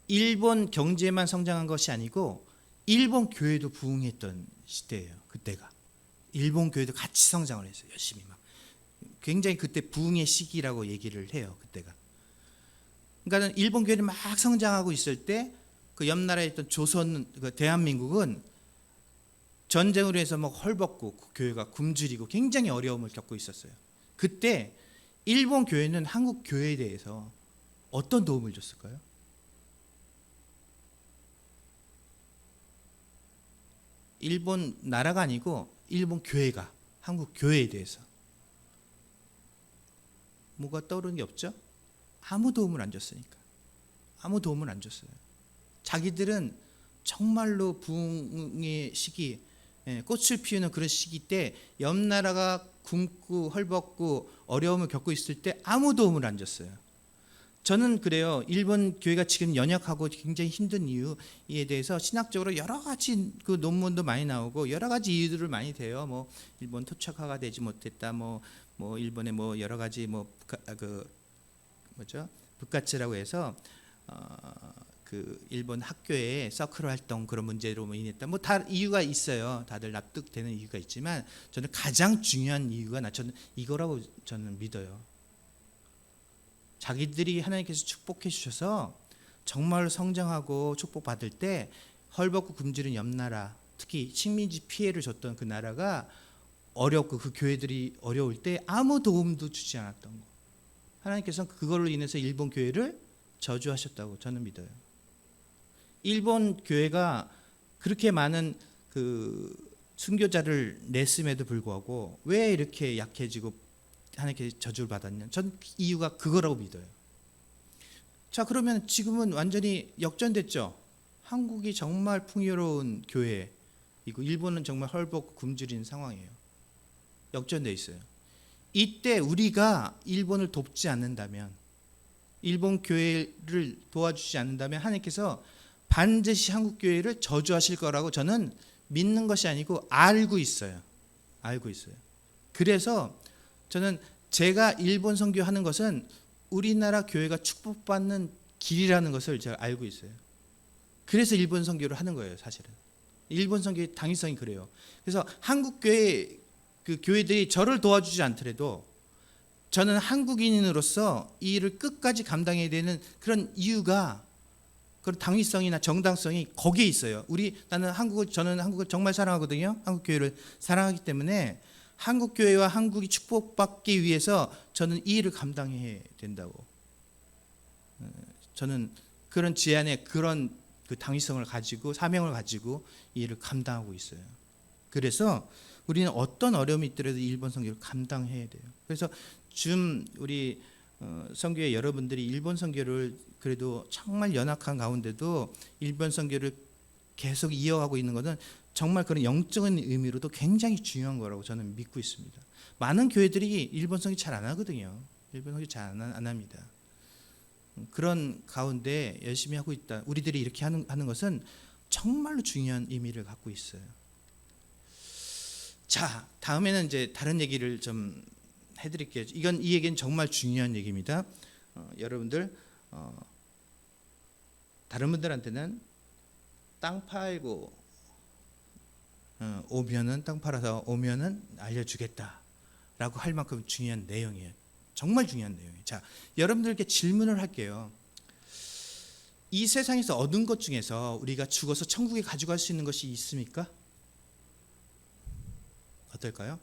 일본 경제만 성장한 것이 아니고 일본 교회도 부흥했던 시대예요. 그때가 일본 교회도 같이 성장을 했어요. 열심히 막 굉장히 그때 부흥의 시기라고 얘기를 해요. 그때가. 그러니까 일본 교회를 막 성장하고 있을 때 그 옆 나라에 있던 조선, 그 대한민국은 전쟁으로 해서 막 헐벗고 교회가 굶주리고 굉장히 어려움을 겪고 있었어요. 그때 일본 교회는 한국 교회에 대해서 어떤 도움을 줬을까요? 일본 나라가 아니고 일본 교회가 한국 교회에 대해서 뭐가 떠오르는 게 없죠? 아무 도움을 안 줬으니까. 아무 도움을 안 줬어요. 자기들은 정말로 부흥의 시기, 꽃을 피우는 그런 시기 때 옆 나라가 굶고 헐벗고 어려움을 겪고 있을 때 아무 도움을 안 줬어요. 저는 그래요. 일본 교회가 지금 연약하고 굉장히 힘든 이유에 대해서 신학적으로 여러 가지 그 논문도 많이 나오고 여러 가지 이유들을 많이 대요. 뭐 일본 토착화가 되지 못했다. 뭐 일본의 뭐 여러 가지 북가츠라고 해서 그 일본 학교의 서클 활동 그런 문제로 인했다. 뭐 다 이유가 있어요. 다들 납득되는 이유가 있지만 저는 가장 중요한 이유가 저는 이거라고 저는 믿어요. 자기들이 하나님께서 축복해 주셔서 정말로 성장하고 축복받을 때 헐벗고 굶주린 옆 나라, 특히 식민지 피해를 줬던 그 나라가 어렵고 그 교회들이 어려울 때 아무 도움도 주지 않았던 거. 하나님께서는 그걸로 인해서 일본 교회를 저주하셨다고 저는 믿어요. 일본 교회가 그렇게 많은 그 순교자를 냈음에도 불구하고 왜 이렇게 약해지고 하나님께 저주를 받았냐? 전 이유가 그거라고 믿어요. 자, 그러면 지금은 완전히 역전됐죠. 한국이 정말 풍요로운 교회이고 일본은 정말 헐벗고 굶주린 상황이에요. 역전돼 있어요. 이때 우리가 일본을 돕지 않는다면, 일본 교회를 도와주지 않는다면 하나님께서 반드시 한국 교회를 저주하실 거라고 저는 믿는 것이 아니고 알고 있어요. 알고 있어요. 그래서 저는 제가 일본 선교하는 것은 우리나라 교회가 축복받는 길이라는 것을 제가 알고 있어요. 그래서 일본 선교를 하는 거예요, 사실은. 일본 선교의 당위성이 그래요. 그래서 한국 교회 그 교회들이 저를 도와주지 않더라도 저는 한국인으로서 이 일을 끝까지 감당해야 되는 그런 이유가, 그런 당위성이나 정당성이 거기에 있어요. 저는 한국을 정말 사랑하거든요. 한국 교회를 사랑하기 때문에 한국 교회와 한국이 축복받기 위해서 저는 이 일을 감당해야 된다고. 저는 그런 지안에 그런 그 당위성을 가지고 사명을 가지고 이 일을 감당하고 있어요. 그래서 우리는 어떤 어려움이 있더라도 일본 선교를 감당해야 돼요. 그래서 우리 선교회 여러분들이 일본 선교를 그래도 정말 연약한 가운데도 일본 선교를 계속 이어가고 있는 것은 정말 그런 영적인 의미로도 굉장히 중요한 거라고 저는 믿고 있습니다. 많은 교회들이 일본 선교 잘 안 하거든요. 일본 선교 잘 안 합니다. 그런 가운데 열심히 하고 있다. 우리들이 이렇게 하는 것은 정말로 중요한 의미를 갖고 있어요. 자, 다음에는 이제 다른 얘기를 좀 해드릴게요. 이 얘기는 정말 중요한 얘기입니다. 여러분들 다른 분들한테는 땅 팔고 땅 팔아서 오면은 알려주겠다라고 할 만큼 중요한 내용이에요. 정말 중요한 내용이에요. 자, 여러분들께 질문을 할게요. 이 세상에서 얻은 것 중에서 우리가 죽어서 천국에 가져갈 수 있는 것이 있습니까? 어떨까요?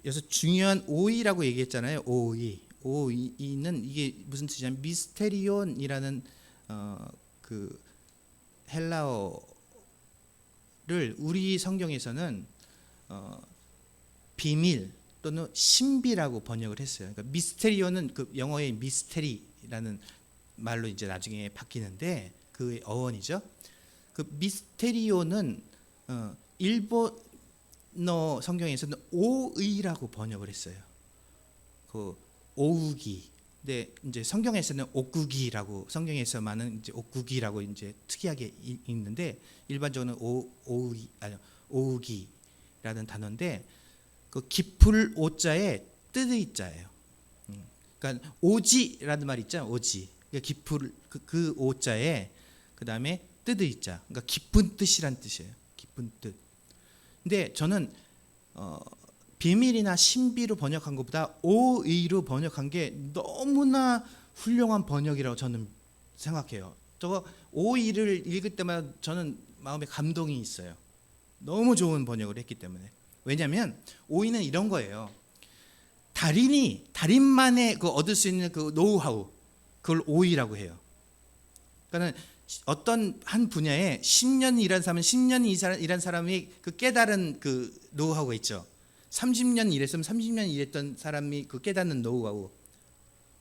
여기서 중요한 오이라고 얘기했잖아요. 오이는 이게 무슨 뜻이냐면 미스테리온이라는 그 헬라어를 우리 성경에서는 비밀 또는 신비라고 번역을 했어요. 그러니까 미스테리온은 그 영어의 미스테리라는 말로 이제 나중에 바뀌는데 그 어원이죠. 그 미스테리온은 일본어 성경에서는 오의라고 번역을 했어요. 그 오우기. 근데 이제 성경에서는 옥구기라고, 성경에서만은 이제 옥구기라고 이제 특이하게 읽는데 일반적으로는 오우기라는 단어인데 그 깊을 오자에 뜨의 자예요. 그러니까 오지라는 말 있잖아요. 오지. 그러니까 깊을 그 오자에 그 다음에 뜨의 자. 그러니까 깊은 뜻이란 뜻이에요. 깊은 뜻. 근데 저는 비밀이나 신비로 번역한 것보다 오의로 번역한 게 너무나 훌륭한 번역이라고 저는 생각해요. 저거 오의를 읽을 때마다 저는 마음에 감동이 있어요. 너무 좋은 번역을 했기 때문에. 왜냐하면 오의는 이런 거예요. 달인만의 그 얻을 수 있는 그 노하우, 그걸 오의라고 해요. 그러니까 어떤 한 분야에 10년 일한 사람은 10년 일한 사람이 그 깨달은 그 노하우가 있죠. 30년 일했으면 30년 일했던 사람이 그 깨닫는 노하우.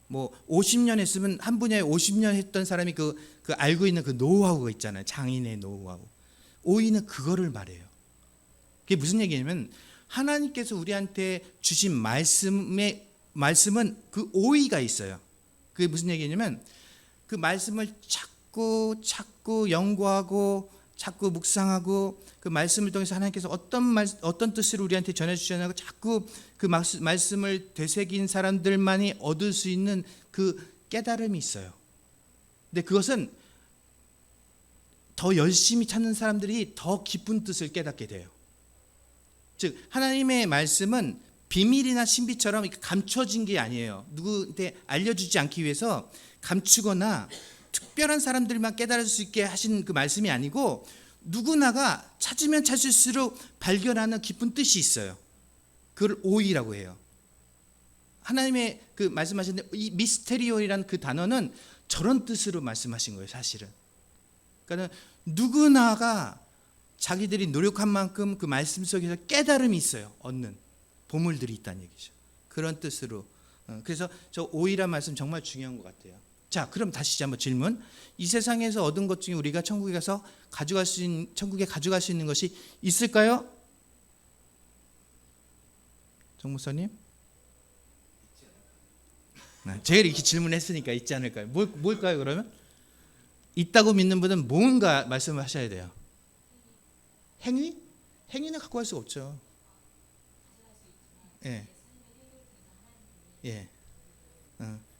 뭐 50년 했으면 한 분야에 50년 했던 사람이 그 알고 있는 그 노하우가 있잖아요. 장인의 노하우. 오의는 그거를 말해요. 그게 무슨 얘기냐면 하나님께서 우리한테 주신 말씀은 그 오의가 있어요. 그게 무슨 얘기냐면 그 말씀을 자꾸 연구하고 자꾸 묵상하고 그 말씀을 통해서 하나님께서 어떤 뜻으로 우리한테 전해주셨냐고 자꾸 그 말씀을 되새긴 사람들만이 얻을 수 있는 그 깨달음이 있어요. 근데 그것은 더 열심히 찾는 사람들이 더 깊은 뜻을 깨닫게 돼요. 즉 하나님의 말씀은 비밀이나 신비처럼 감춰진 게 아니에요. 누구한테 알려주지 않기 위해서 감추거나 특별한 사람들만 깨달을 수 있게 하신 그 말씀이 아니고 누구나가 찾으면 찾을수록 발견하는 깊은 뜻이 있어요. 그걸 오이라고 해요. 하나님의 그 말씀하신 이 미스테리오이라는 그 단어는 저런 뜻으로 말씀하신 거예요, 사실은. 그러니까 누구나가 자기들이 노력한 만큼 그 말씀 속에서 깨달음이 있어요. 얻는 보물들이 있다는 얘기죠. 그런 뜻으로. 그래서 저 오이란 말씀 정말 중요한 것 같아요. 자, 그럼 다시 한번 질문. 이 세상에서 얻은 것 중에 우리가 천국에 가서 천국에 가져갈 수 있는 것이 있을까요? 정 목사님? 제가 이렇게 질문했으니까 있지 않을까요? 뭘까요, 그러면? 있다고 믿는 분은 뭔가 말씀을 하셔야 돼요. 행위? 행위는 갖고 갈 수 없죠. 예. 예.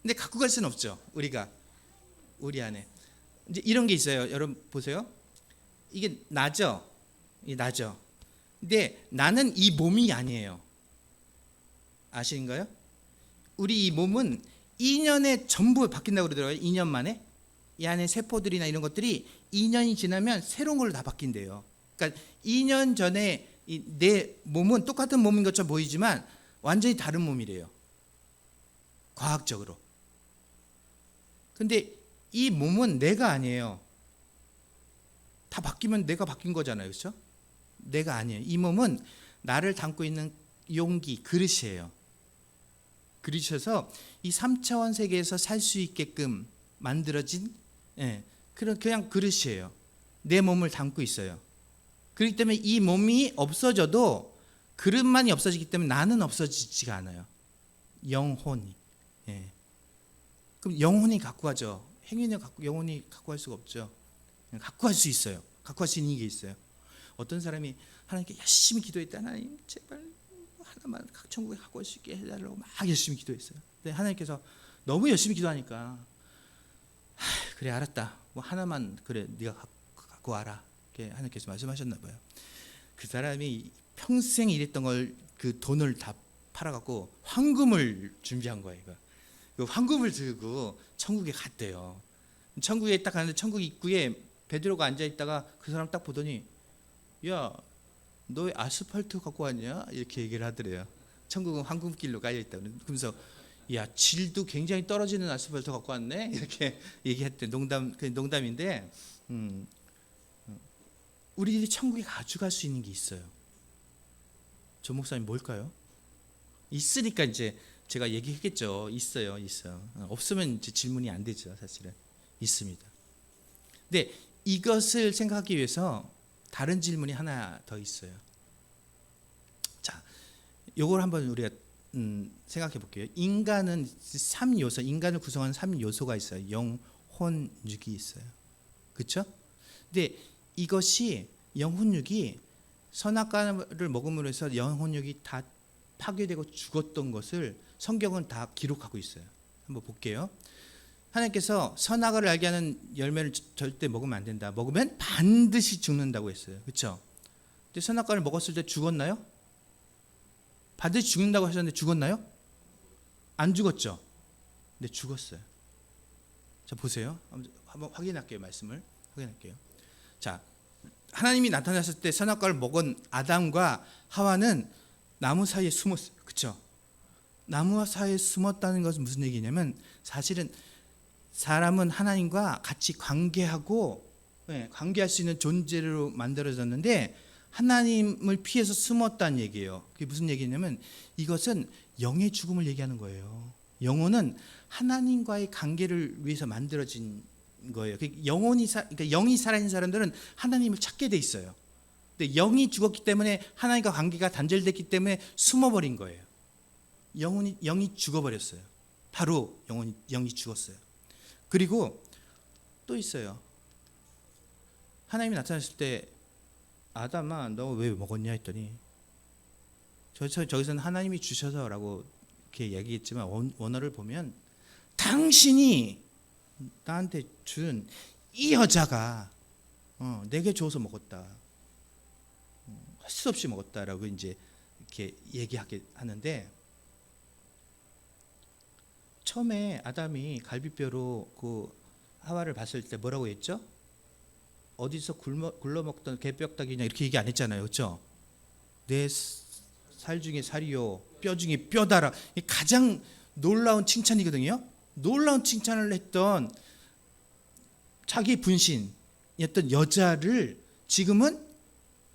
근데 갖고 갈 수는 없죠. 우리 안에. 이제 이런 게 있어요. 여러분 보세요. 이게 나죠. 이 나죠. 근데 나는 이 몸이 아니에요. 아시는가요? 우리 이 몸은 2년에 전부 바뀐다고 그러더라고요. 2년 만에. 이 안에 세포들이나 이런 것들이 2년이 지나면 새로운 걸로 다 바뀐대요. 그러니까 2년 전에 내 몸은 똑같은 몸인 것처럼 보이지만 완전히 다른 몸이래요. 과학적으로. 근데 이 몸은 내가 아니에요. 다 바뀌면 내가 바뀐 거잖아요. 그렇죠? 내가 아니에요. 이 몸은 나를 담고 있는 용기, 그릇이에요. 그릇이어서 이 3차원 세계에서 살 수 있게끔 만들어진 그냥 그릇이에요. 내 몸을 담고 있어요. 그렇기 때문에 이 몸이 없어져도 그릇만이 없어지기 때문에 나는 없어지지가 않아요. 영혼이. 그럼 영혼이 갖고 가죠. 행위는 영혼이 갖고 갈 수가 없죠. 갖고 갈 수 있어요. 갖고 갈 수 있는 게 있어요. 어떤 사람이 하나님께 열심히 기도했다. 하나님 제발 하나만 천국에 갖고 갈 수 있게 해달라고 막 열심히 기도했어요. 근데 하나님께서 너무 열심히 기도하니까 그래 알았다. 뭐 하나만 그래 네가 갖고 와라. 이렇게 하나님께서 말씀하셨나 봐요. 그 사람이 평생 일했던 걸 그 돈을 다 팔아갖고 황금을 준비한 거예요. 그 황금을 들고 천국에 갔대요. 천국에 딱 가는데 천국 입구에 베드로가 앉아 있다가 그 사람 딱 보더니 야, 너 왜 아스팔트 갖고 왔냐? 이렇게 얘기를 하더래요. 천국은 황금길로 깔려 있다. 그러면서 야, 질도 굉장히 떨어지는 아스팔트 갖고 왔네. 이렇게 얘기했대. 농담인데 우리들이 천국에 가져갈 수 있는 게 있어요. 조 목사님 뭘까요? 있으니까 이제 제가 얘기했겠죠. 있어요. 없으면 이제 질문이 안 되죠. 사실은 있습니다. 근데 이것을 생각하기 위해서 다른 질문이 하나 더 있어요. 자, 요걸 한번 우리가 생각해 볼게요. 인간은 3요소, 인간을 구성하는 3요소가 있어요. 영, 혼, 육이 있어요. 그렇죠? 근데 이것이 영혼육이 선악과를 먹음으로 해서 영혼육이 다 파괴되고 죽었던 것을 성경은 다 기록하고 있어요. 한번 볼게요. 하나님께서 선악을 알게 하는 열매를 절대 먹으면 안 된다. 먹으면 반드시 죽는다고 했어요. 그렇죠? 근데 선악과를 먹었을 때 죽었나요? 반드시 죽는다고 하셨는데 죽었나요? 안 죽었죠? 근데 죽었어요. 자, 보세요. 한번 확인할게요. 말씀을 확인할게요. 자, 하나님이 나타났을 때 선악과를 먹은 아담과 하와는 나무 사이에 숨었어요. 그렇죠? 나무 사이에 숨었다는 것은 무슨 얘기냐면 사실은 사람은 하나님과 같이 관계하고 관계할 수 있는 존재로 만들어졌는데 하나님을 피해서 숨었다는 얘기예요. 그게 무슨 얘기냐면 이것은 영의 죽음을 얘기하는 거예요. 영혼은 하나님과의 관계를 위해서 만들어진 거예요. 그러니까 영이 살아있는 사람들은 하나님을 찾게 돼 있어요. 근데 영이 죽었기 때문에 하나님과 관계가 단절됐기 때문에 숨어버린 거예요. 영이 죽어버렸어요. 바로 영이 죽었어요. 그리고 또 있어요. 하나님이 나타났을 때 아담아 너 왜 먹었냐 했더니 저기서는 하나님이 주셔서라고 이렇게 얘기했지만 원어를 보면 당신이 나한테 준 이 여자가 내게 줘서 먹었다. 할 수 없이 먹었다라고 이제 이렇게 얘기하게 하는데 처음에 아담이 갈비뼈로 그 하와를 봤을 때 뭐라고 했죠? 어디서 굴러 먹던 개뼈다귀냐 이렇게 얘기 안 했잖아요. 그렇죠? 내 살 중에 살이요 뼈 중에 뼈다라. 가장 놀라운 칭찬이거든요. 놀라운 칭찬을 했던 자기 분신이었던 여자를 지금은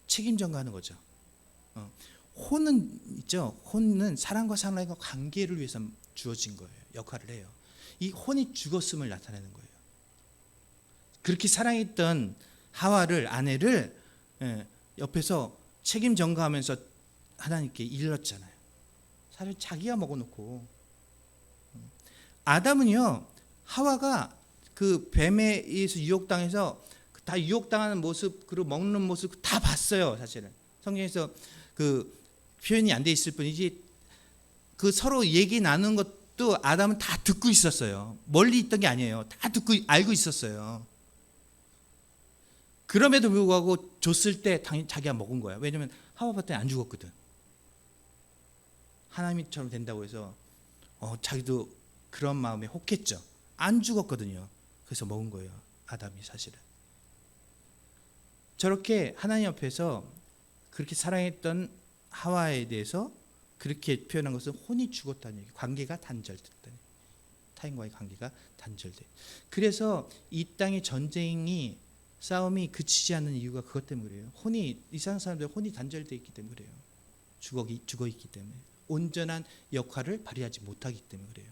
책임전가하는 거죠. 혼은 있죠. 혼은 사람과 사람과 관계를 위해서 주어진 거예요. 역할을 해요. 이 혼이 죽었음을 나타내는 거예요. 그렇게 사랑했던 하와를 아내를 옆에서 책임 전가하면서 하나님께 일렀잖아요. 사실 자기가 먹어놓고 아담은요 하와가 그 뱀에 의해서 유혹당해서 다 유혹당하는 모습 그리고 먹는 모습 다 봤어요. 사실은 성경에서 그 표현이 안 돼 있을 뿐이지 그 서로 얘기 나누는 것도 아담은 다 듣고 있었어요. 멀리 있던 게 아니에요. 다 듣고 알고 있었어요. 그럼에도 불구하고 줬을 때 당연히 자기가 먹은 거야. 왜냐면 하와 봤더니 안 죽었거든. 하나님처럼 된다고 해서 자기도 그런 마음에 혹했죠. 안 죽었거든요. 그래서 먹은 거예요. 아담이 사실은. 저렇게 하나님 앞에서 그렇게 사랑했던 하와에 대해서 그렇게 표현한 것은 혼이 죽었다는 얘기. 관계가 단절됐다는, 타인과의 관계가 단절돼. 그래서 이 땅의 전쟁이, 싸움이 그치지 않는 이유가 그것 때문에 그래요. 이 세상 사람들 혼이 단절돼 있기 때문에 그래요. 죽어 있기 때문에, 온전한 역할을 발휘하지 못하기 때문에 그래요.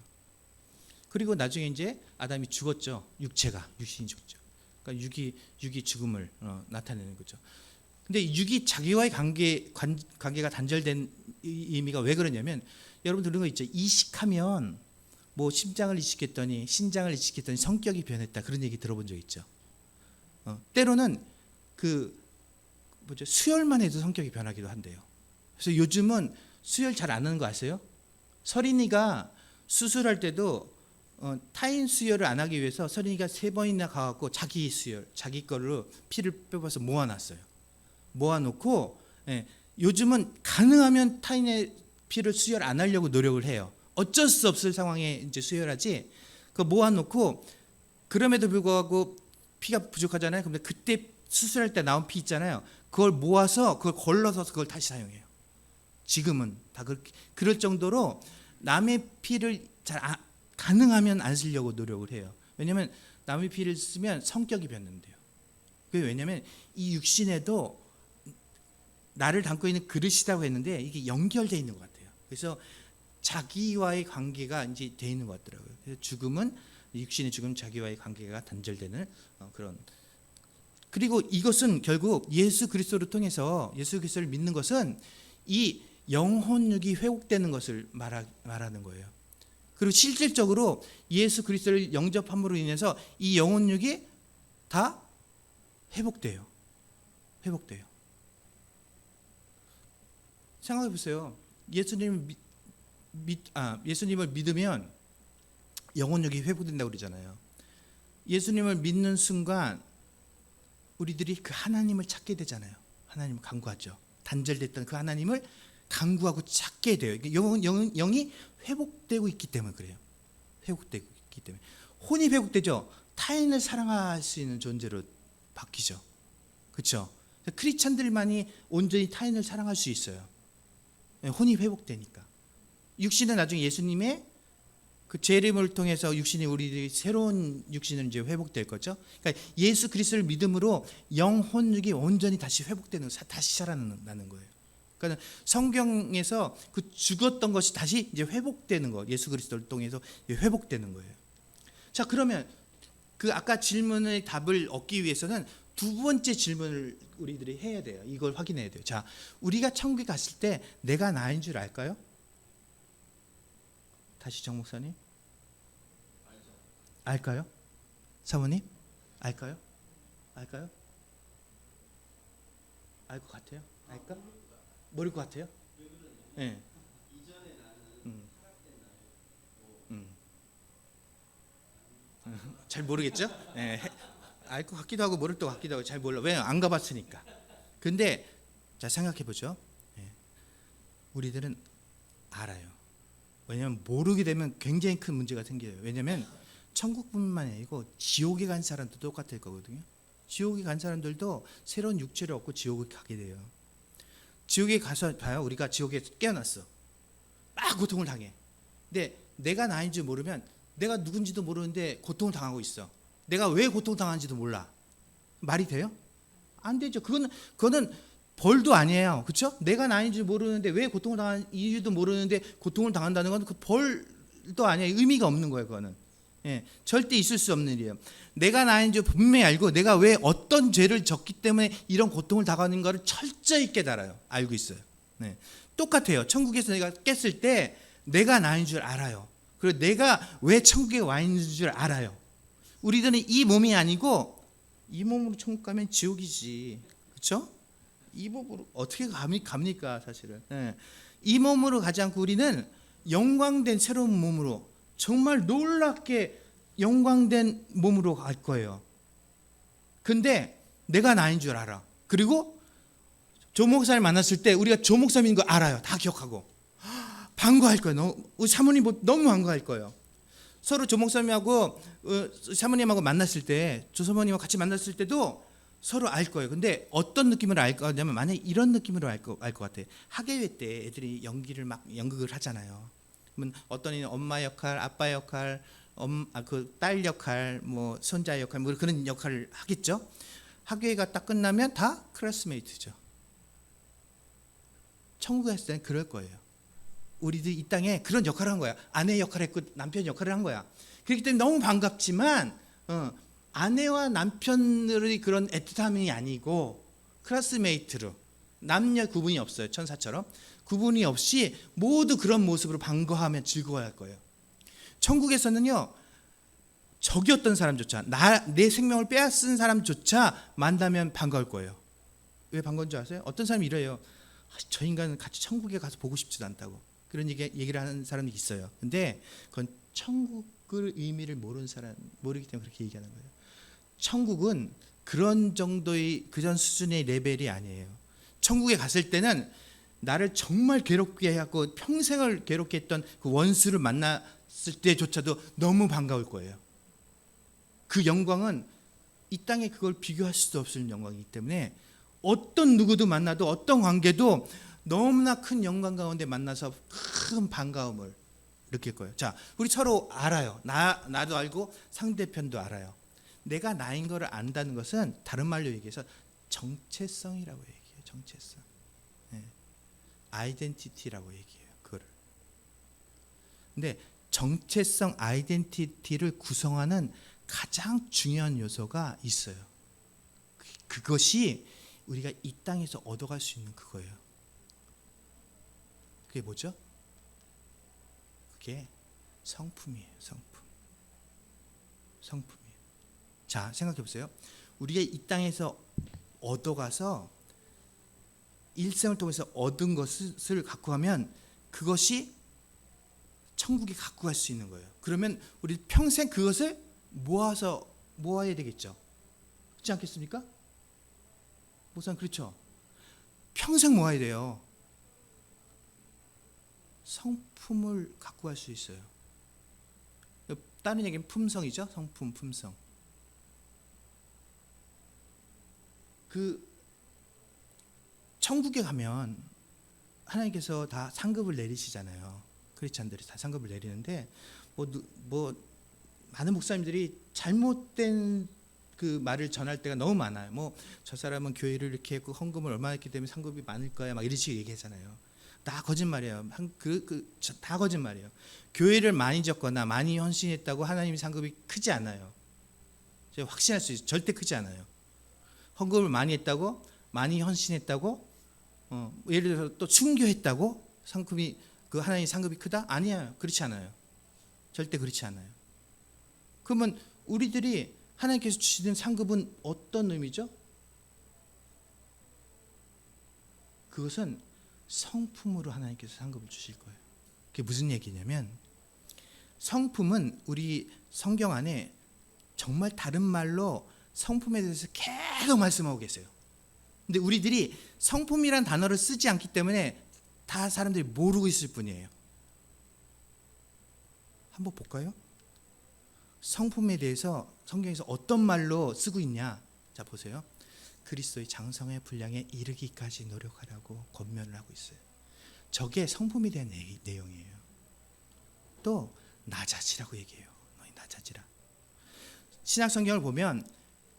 그리고 나중에 이제 아담이 죽었죠. 육신이 죽죠. 그러니까 육이 죽음을 나타내는 거죠. 근데 육이 자기와의 관계가 단절된 의미가 왜 그러냐면, 여러분 들은 거 있죠. 이식하면 뭐 심장을 이식했더니 신장을 이식했더니 성격이 변했다, 그런 얘기 들어본 적 있죠. 때로는 수혈만 해도 성격이 변하기도 한대요. 그래서 요즘은 수혈 잘 안 하는 거 아세요? 서린이가 수술할 때도 타인 수혈을 안 하기 위해서 서린이가 3번이나 가갖고 자기 수혈, 자기 걸로 피를 빼봐서 모아놨어요. 모아놓고, 요즘은 가능하면 타인의 피를 수혈 안 하려고 노력을 해요. 어쩔 수 없을 상황에 이제 수혈하지. 그 모아놓고, 그럼에도 불구하고 피가 부족하잖아요. 그런데 그때 수술할 때 나온 피 있잖아요. 그걸 모아서 그걸 걸러서 그걸 다시 사용해요. 지금은 다 그럴 정도로 남의 피를 가능하면 안 쓰려고 노력을 해요. 왜냐하면 남의 피를 쓰면 성격이 변는데요. 그게 왜냐하면 이 육신에도 나를 담고 있는 그릇이라고 했는데 이게 연결되어 있는 것 같아요. 그래서 자기와의 관계가 이제 되어 있는 것 같더라고요. 그래서 죽음은, 육신의 죽음, 자기와의 관계가 단절되는 그런. 그리고 이것은 결국 예수 그리스도를 통해서, 예수 그리스도를 믿는 것은 이 영혼육이 회복되는 것을 말하는 거예요. 그리고 실질적으로 예수 그리스도를 영접함으로 인해서 이 영혼육이 다 회복돼요. 생각해 보세요. 예수님을 믿으면 영혼육이 회복된다고 그러잖아요. 예수님을 믿는 순간 우리들이 그 하나님을 찾게 되잖아요. 하나님을 간구하죠. 단절됐던 그 하나님을 간구하고 찾게 돼요. 영이 회복되고 있기 때문에 그래요. 회복되고 있기 때문에. 혼이 회복되죠. 타인을 사랑할 수 있는 존재로 바뀌죠. 그렇죠? 크리스찬들만이 온전히 타인을 사랑할 수 있어요. 혼이 회복되니까. 육신은 나중에 예수님의 그 재림을 통해서 육신이, 우리들이 새로운 육신을 이제 회복될 거죠. 그러니까 예수 그리스도를 믿음으로 영혼육이 온전히 다시 회복되는, 다시 살아나는 거예요. 그러니까 성경에서 그 죽었던 것이 다시 이제 회복되는 거, 예수 그리스도를 통해서 회복되는 거예요. 자, 그러면 그 아까 질문의 답을 얻기 위해서는 두 번째 질문을 우리들이 해야 돼요. 이걸 확인해야 돼요. 자, 우리가 천국에 갔을 때 내가 나인 줄 알까요? 다시 정 목사님. 알까요? 사모님? 알까요? 알 것 같아요? 알까? 모를 것 같아요? 네. 잘 모르겠죠? 네. 알 것 같기도 하고 모를 것 같기도 하고 잘 몰라. 왜? 안 가봤으니까. 근데 자, 생각해 보죠. 네. 우리들은 알아요. 왜냐하면 모르게 되면 굉장히 큰 문제가 생겨요. 왜냐하면 천국뿐만 아니고 지옥에 간 사람도 똑같을 거거든요. 지옥에 간 사람들도 새로운 육체를 얻고 지옥을 가게 돼요. 지옥에 가서 봐요. 우리가 지옥에 깨어났어. 막 고통을 당해. 근데 내가 나인 줄 모르면, 내가 누군지도 모르는데 고통을 당하고 있어. 내가 왜 고통당하는지도 몰라. 말이 돼요? 안 되죠. 그거는 벌도 아니에요. 그렇죠? 내가 나인 줄 모르는데 왜 고통을 당하는 이유도 모르는데 고통을 당한다는 건 그 벌도 아니에요. 의미가 없는 거예요. 그거는. 절대 있을 수 없는 일이에요. 내가 나인 줄 분명히 알고 내가 왜 어떤 죄를 졌기 때문에 이런 고통을 당하는 것을 철저히 깨달아요. 알고 있어요. 똑같아요. 천국에서 내가 깼을 때 내가 나인 줄 알아요. 그리고 내가 왜 천국에 와 있는 줄 알아요. 우리들은 이 몸이 아니고, 이 몸으로 천국 가면 지옥이지. 그렇죠? 이 몸으로 어떻게 갑니까 사실은. 이 몸으로 가지 않고 우리는 영광된 새로운 몸으로, 정말 놀랍게 영광된 몸으로 갈 거예요. 근데 내가 나인 줄 알아. 그리고 조 목사를 만났을 때 우리가 조 목사님인 거 알아요. 다 기억하고 반가워할 거예요. 우리 사모님 너무 반가워할 거예요. 서로 조 목사님하고 사모님하고 만났을 때, 조 사모님하고 같이 만났을 때도 서로 알 거예요. 근데 어떤 느낌으로 알 거냐면 만약에 이런 느낌으로 알 것 같아요. 학예회 때 애들이 연극을 하잖아요. 그러면 어떤 이는 엄마 역할, 아빠 역할, 그 딸 역할, 뭐 손자 역할, 뭐 그런 역할을 하겠죠. 학예회가 딱 끝나면 다 클래스메이트죠. 천국에 갔을 때는 그럴 거예요. 우리들 이 땅에 그런 역할을 한 거야. 아내 역할을 했고 남편 역할을 한 거야. 그렇기 때문에 너무 반갑지만 아내와 남편의 그런 애틋함이 아니고 클래스메이트로 남녀 구분이 없어요. 천사처럼 구분이 없이 모두 그런 모습으로 반가워하며 즐거워할 거예요. 천국에서는요, 적이었던 사람조차, 내 생명을 빼앗은 사람조차 만나면 반가울 거예요. 왜 반가운 줄 아세요? 어떤 사람이 이래요. 저 인간은 같이 천국에 가서 보고 싶지도 않다고. 그런 얘기를 하는 사람이 있어요. 근데 그건 천국의 의미를 모르기 때문에 그렇게 얘기하는 거예요. 천국은 그런 정도의 그런 수준의 레벨이 아니에요. 천국에 갔을 때는 나를 정말 괴롭게 하고 평생을 괴롭게 했던 그 원수를 만났을 때조차도 너무 반가울 거예요. 그 영광은 이 땅에 그걸 비교할 수도 없을 영광이기 때문에 어떤 누구도 만나도 어떤 관계도 너무나 큰 영광 가운데 만나서 큰 반가움을 느낄 거예요. 자, 우리 서로 알아요. 나도 알고 상대편도 알아요. 내가 나인 거를 안다는 것은 다른 말로 얘기해서 정체성이라고 얘기해요. 정체성. 네. 아이덴티티라고 얘기해요. 그거를. 근데 정체성, 아이덴티티를 구성하는 가장 중요한 요소가 있어요. 그것이 우리가 이 땅에서 얻어갈 수 있는 그거예요. 그게 뭐죠? 그게 성품이에요. 성품이에요. 자, 생각해 보세요. 우리가 이 땅에서 얻어가서 일생을 통해서 얻은 것을 갖고 가면 그것이 천국에 갖고 갈 수 있는 거예요. 그러면 우리 평생 그것을 모아야 되겠죠. 그렇지 않겠습니까? 목사님, 그렇죠. 평생 모아야 돼요. 성품을 갖고 갈 수 있어요. 다른 얘기는 품성이죠. 성품, 품성. 그 천국에 가면 하나님께서 다 상급을 내리시잖아요. 크리스찬들이 다 상급을 내리는데 뭐 많은 목사님들이 잘못된 그 말을 전할 때가 너무 많아요. 뭐 저 사람은 교회를 이렇게 했고 헌금을 얼마나 했기 때문에 상급이 많을 거야, 막 이런 식으로 얘기하잖아요. 다 거짓말이에요. 다 거짓말이에요. 교회를 많이 졌거나 많이 헌신했다고 하나님의 상급이 크지 않아요. 제가 확신할 수 있어요. 절대 크지 않아요. 헌금을 많이 했다고, 많이 헌신했다고, 예를 들어서 또 순교했다고 상급이 그 하나님의 상급이 크다? 아니에요. 그렇지 않아요. 절대 그렇지 않아요. 그러면 우리들이 하나님께서 주시는 상급은 어떤 의미죠? 그것은 성품으로 하나님께서 상급을 주실 거예요. 그게 무슨 얘기냐면 성품은 우리 성경 안에 정말 다른 말로 성품에 대해서 계속 말씀하고 계세요. 근데 우리들이 성품이란 단어를 쓰지 않기 때문에 다 사람들이 모르고 있을 뿐이에요. 한번 볼까요? 성품에 대해서 성경에서 어떤 말로 쓰고 있냐. 자, 보세요. 그리스도의 장성의 분량에 이르기까지 노력하라고 권면을 하고 있어요. 저게 성품에 대한 내용이에요. 또 낮아지라고 얘기해요. 너희 낮아지라. 신약 성경을 보면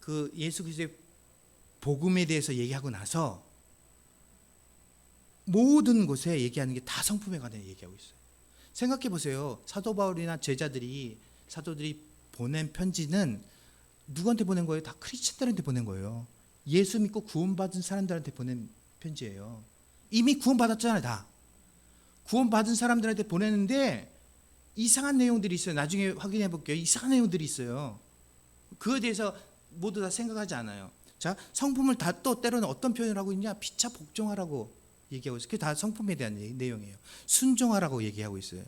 그 예수 그리스도의 복음에 대해서 얘기하고 나서 모든 곳에 얘기하는 게 다 성품에 관해 얘기하고 있어요. 생각해 보세요. 사도 바울이나 사도들이 보낸 편지는 누구한테 보낸 거예요? 다 크리스천들한테 보낸 거예요. 예수 믿고 구원받은 사람들한테 보낸 편지예요. 이미 구원받았잖아요. 다 구원받은 사람들한테 보내는데 이상한 내용들이 있어요. 나중에 확인해 볼게요. 이상한 내용들이 있어요. 그거에 대해서 모두 다 생각하지 않아요. 자, 성품을 다 또 때로는 어떤 표현을 하고 있냐? 피차 복종하라고 얘기하고 있어요. 그게 다 성품에 대한 내용이에요. 순종하라고 얘기하고 있어요.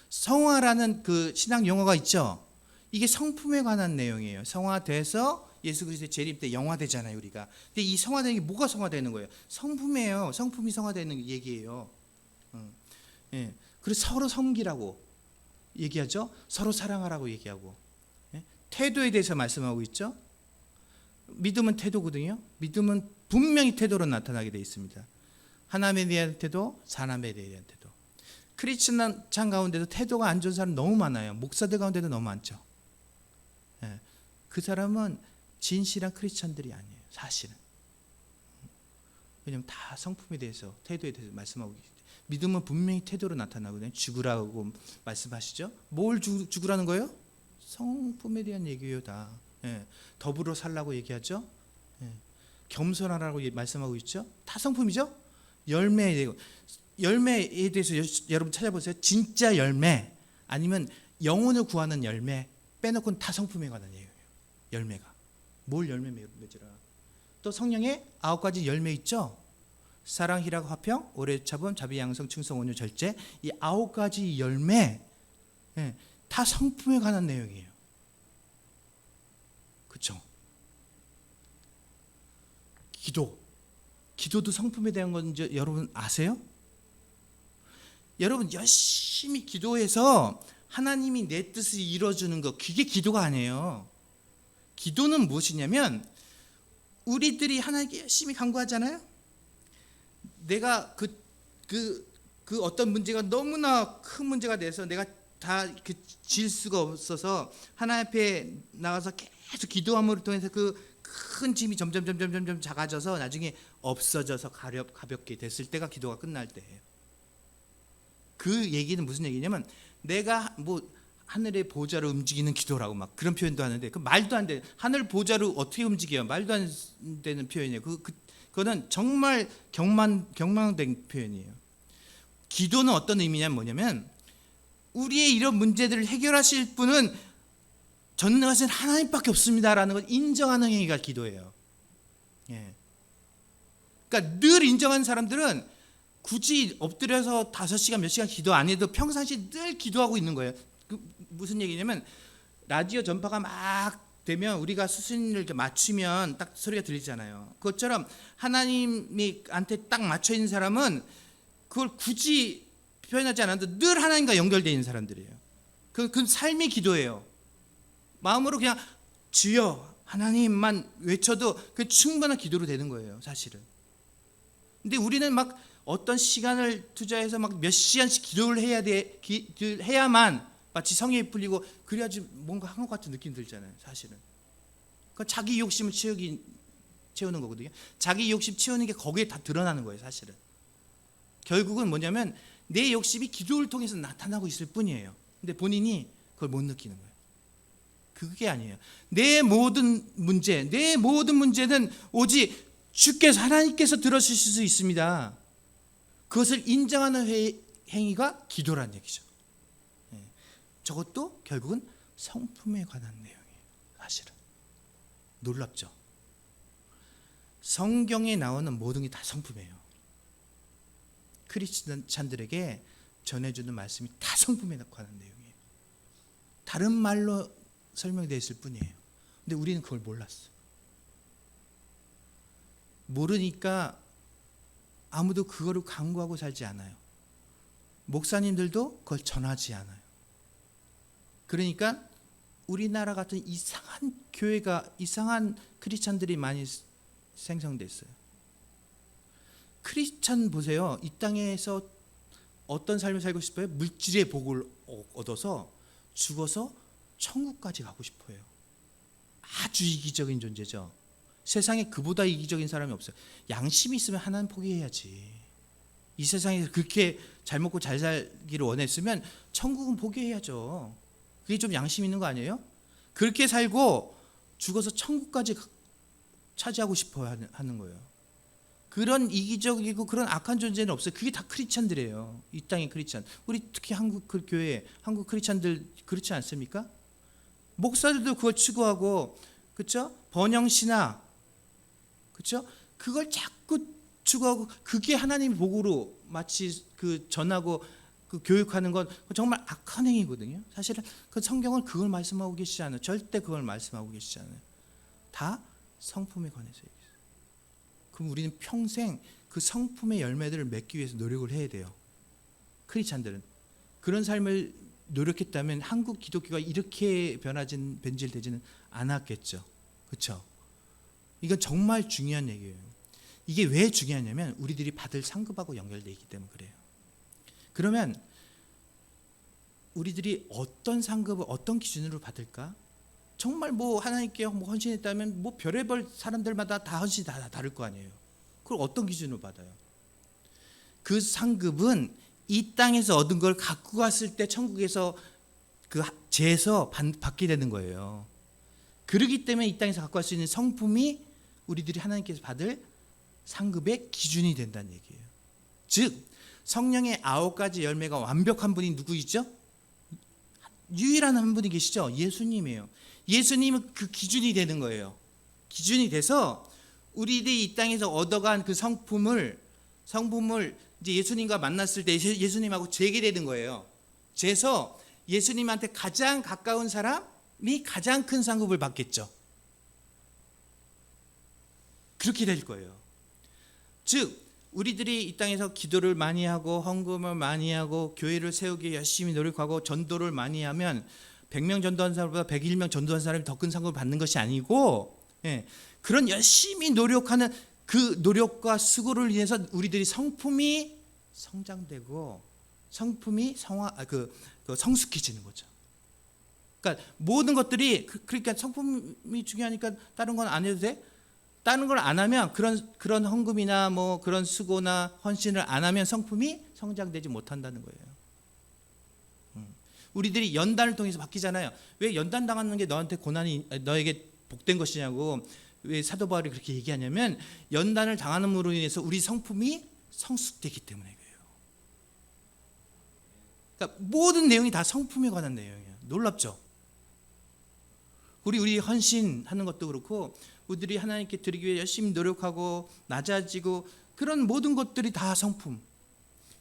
성화라는 그 신학 용어가 있죠. 이게 성품에 관한 내용이에요. 성화돼서 예수 그리스도의 재림 때 영화되잖아요, 우리가. 근데 이 성화되는 게 뭐가 성화되는 거예요? 성품이에요. 성품이 성화되는 얘기예요. 예. 그래서 서로 섬기라고 얘기하죠. 서로 사랑하라고 얘기하고. 예? 태도에 대해서 말씀하고 있죠. 믿음은 태도거든요. 믿음은 분명히 태도로 나타나게 되어 있습니다. 하나님에 대한 태도, 사람에 대한 태도. 크리스천 가운데도 태도가 안 좋은 사람 너무 많아요. 목사들 가운데도 너무 많죠. 예. 그 사람은 진실한 크리스천들이 아니에요, 사실은. 왜냐하면 다 성품에 대해서, 태도에 대해서 말씀하고 계시죠. 믿음은 분명히 태도로 나타나거든요. 죽으라고 말씀하시죠. 뭘 죽으라는 거예요? 성품에 대한 얘기예요, 다. 예. 더불어 살라고 얘기하죠. 예. 겸손하라고 말씀하고 있죠. 다 성품이죠. 열매에 대해서 여러분 찾아보세요. 진짜 열매 아니면 영혼을 구하는 열매 빼놓고는 다 성품에 관한 얘기예요. 열매가 뭘 열매 맺으라. 또 성령의 9가지 열매 있죠. 사랑, 희락, 화평, 오래 참음, 자비, 양성, 충성, 온유, 절제. 이 9가지 열매, 예, 다 성품에 관한 내용이에요. 그렇죠? 기도도 성품에 대한 건지 여러분 아세요? 여러분 열심히 기도해서 하나님이 내 뜻을 이루어주는 거, 그게 기도가 아니에요. 기도는 무엇이냐면 우리들이 하나님께 열심히 간구하잖아요. 내가 그 어떤 문제가 너무나 큰 문제가 돼서 내가 다 질 수가 없어서 하나님 앞에 나가서 계속 기도함으로 통해서 그 큰 짐이 점점 작아져서 나중에 없어져서 가볍게 됐을 때가 기도가 끝날 때예요. 그 얘기는 무슨 얘기냐면 내가 뭐 하늘의 보좌를 움직이는 기도라고 막 그런 표현도 하는데 그 말도 안 돼. 하늘 보좌를 어떻게 움직여요? 말도 안 되는 표현이에요. 그거는 정말 경망된 표현이에요. 기도는 어떤 의미냐면 뭐냐면 우리의 이런 문제들을 해결하실 분은 전능하신 하나님밖에 없습니다라는 걸 인정하는 행위가 기도예요. 예. 그러니까 늘 인정하는 사람들은 굳이 엎드려서 5시간 몇 시간 기도 안 해도 평상시 늘 기도하고 있는 거예요. 무슨 얘기냐면 라디오 전파가 막 되면 우리가 수신을 이렇게 맞추면 딱 소리가 들리잖아요. 그것처럼 하나님한테 딱 맞춰 있는 사람은 그걸 굳이 표현하지 않아도 늘 하나님과 연결되어 있는 사람들이에요. 그 삶의 기도예요. 마음으로 그냥 주여 하나님만 외쳐도 그 충분한 기도로 되는 거예요, 사실은. 근데 우리는 막 어떤 시간을 투자해서 막 몇 시간씩 기도를 해야만 마치 성에 풀리고 그래야지 뭔가 한 것 같은 느낌 들잖아요, 사실은. 그러니까 자기 욕심을 채우는 거거든요. 자기 욕심 채우는 게 거기에 다 드러나는 거예요, 사실은. 결국은 뭐냐면 내 욕심이 기도를 통해서 나타나고 있을 뿐이에요. 근데 본인이 그걸 못 느끼는 거예요. 그게 아니에요. 내 모든 문제는 오직 주께서 하나님께서 들어주실 수 있습니다. 그것을 인정하는 행위가 기도라는 얘기죠. 저것도 결국은 성품에 관한 내용이에요, 사실은. 놀랍죠? 성경에 나오는 모든 게 다 성품이에요. 크리스찬들에게 전해주는 말씀이 다 성품에 관한 내용이에요. 다른 말로 설명되어 있을 뿐이에요. 근데 우리는 그걸 몰랐어. 모르니까 아무도 그거를 강구하고 살지 않아요. 목사님들도 그걸 전하지 않아요. 그러니까 우리나라 같은 이상한 교회가, 이상한 크리스찬들이 많이 생성됐어요. 크리스찬 보세요. 이 땅에서 어떤 삶을 살고 싶어요? 물질의 복을 얻어서 죽어서 천국까지 가고 싶어요. 아주 이기적인 존재죠. 세상에 그보다 이기적인 사람이 없어요. 양심이 있으면 하나는 포기해야지. 이 세상에서 그렇게 잘 먹고 잘 살기를 원했으면 천국은 포기해야죠. 그게 좀 양심 있는 거 아니에요? 그렇게 살고 죽어서 천국까지 차지하고 싶어 하는 거예요. 그런 이기적이고 그런 악한 존재는 없어요. 그게 다 크리스찬들이에요. 이 땅의 크리스찬. 우리 특히 한국 교회, 한국 크리스찬들 그렇지 않습니까? 목사들도 그걸 추구하고, 그렇죠? 번영 신학, 그렇죠? 그걸 자꾸 추구하고 그게 하나님의 복으로 마치 그 전하고 그 교육하는 건 정말 악한 행위거든요. 사실은 그 성경은 그걸 말씀하고 계시지 않아요. 절대 그걸 말씀하고 계시지 않아요. 다 성품에 관해서 얘기했어요. 그럼 우리는 평생 그 성품의 열매들을 맺기 위해서 노력을 해야 돼요. 크리스찬들은 그런 삶을 노력했다면 한국 기독교가 이렇게 변질되지는 않았겠죠. 그렇죠? 이건 정말 중요한 얘기예요. 이게 왜 중요하냐면 우리들이 받을 상급하고 연결되어 있기 때문에 그래요. 그러면 우리들이 어떤 상급을 어떤 기준으로 받을까? 정말 뭐 하나님께 뭐 헌신했다면 뭐 별의별 사람들마다 다 헌신이 다 다를 거 아니에요. 그걸 어떤 기준으로 받아요? 그 상급은 이 땅에서 얻은 걸 갖고 갔을 때 천국에서 그 죄에서 받게 되는 거예요. 그렇기 때문에 이 땅에서 갖고 갈 수 있는 성품이 우리들이 하나님께서 받을 상급의 기준이 된다는 얘기예요. 즉 성령의 9가지 열매가 완벽한 분이 누구이죠? 유일한 한 분이 계시죠? 예수님이에요. 예수님은 그 기준이 되는 거예요. 기준이 돼서 우리들이 이 땅에서 얻어간 그 성품을 이제 예수님과 만났을 때 예수님하고 재개되는 거예요. 재서 예수님한테 가장 가까운 사람이 가장 큰 상급을 받겠죠. 그렇게 될 거예요. 즉 우리들이 이 땅에서 기도를 많이 하고 헌금을 많이 하고 교회를 세우기 위해 열심히 노력하고 전도를 많이 하면 100명 전도한 사람보다 101명 전도한 사람이 더 큰 상급을 받는 것이 아니고, 그런 열심히 노력하는 그 노력과 수고를 위해서 우리들이 성품이 성장되고 성품이 성숙해지는 거죠. 그러니까 모든 것들이 그러니까 성품이 중요하니까 다른 건 안 해도 돼? 다른 걸 안 하면 그런 헌금이나 뭐 그런 수고나 헌신을 안 하면 성품이 성장되지 못한다는 거예요. 우리들이 연단을 통해서 바뀌잖아요. 왜 연단 당하는 게 너한테 너에게 복된 것이냐고 왜 사도 바울이 그렇게 얘기하냐면 연단을 당함으로 인해서 우리 성품이 성숙되기 때문에 그래요. 그러니까 모든 내용이 다 성품에 관한 내용이에요. 놀랍죠? 우리 헌신하는 것도 그렇고 우리들이 하나님께 드리기 위해 열심히 노력하고 낮아지고 그런 모든 것들이 다 성품.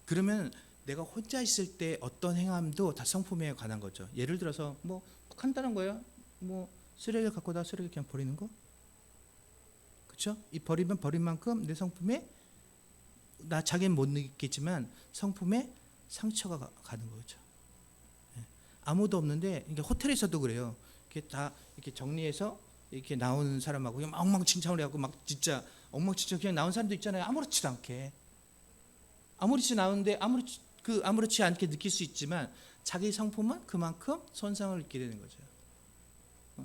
그러면 내가 혼자 있을 때 어떤 행함도 다 성품에 관한 거죠. 예를 들어서 뭐 간단한 거예요. 뭐 쓰레기를 갖고 다 쓰레기 그냥 버리는 거. 그렇죠? 이 버리면 버린 만큼 내 성품에 자기는 못 느끼겠지만 성품에 상처가 가는 거죠. 아무도 없는데 그러니까 호텔에서도 그래요. 이렇게 다 이렇게 정리해서 이렇게 나오는 사람하고 그냥 엉망진창을 해갖고 막 진짜 엉망진창 그냥 나온 사람도 있잖아요. 아무렇지도 않게 나오는데 아무렇지 않게 느낄 수 있지만 자기 성품은 그만큼 손상을 입게 되는 거죠.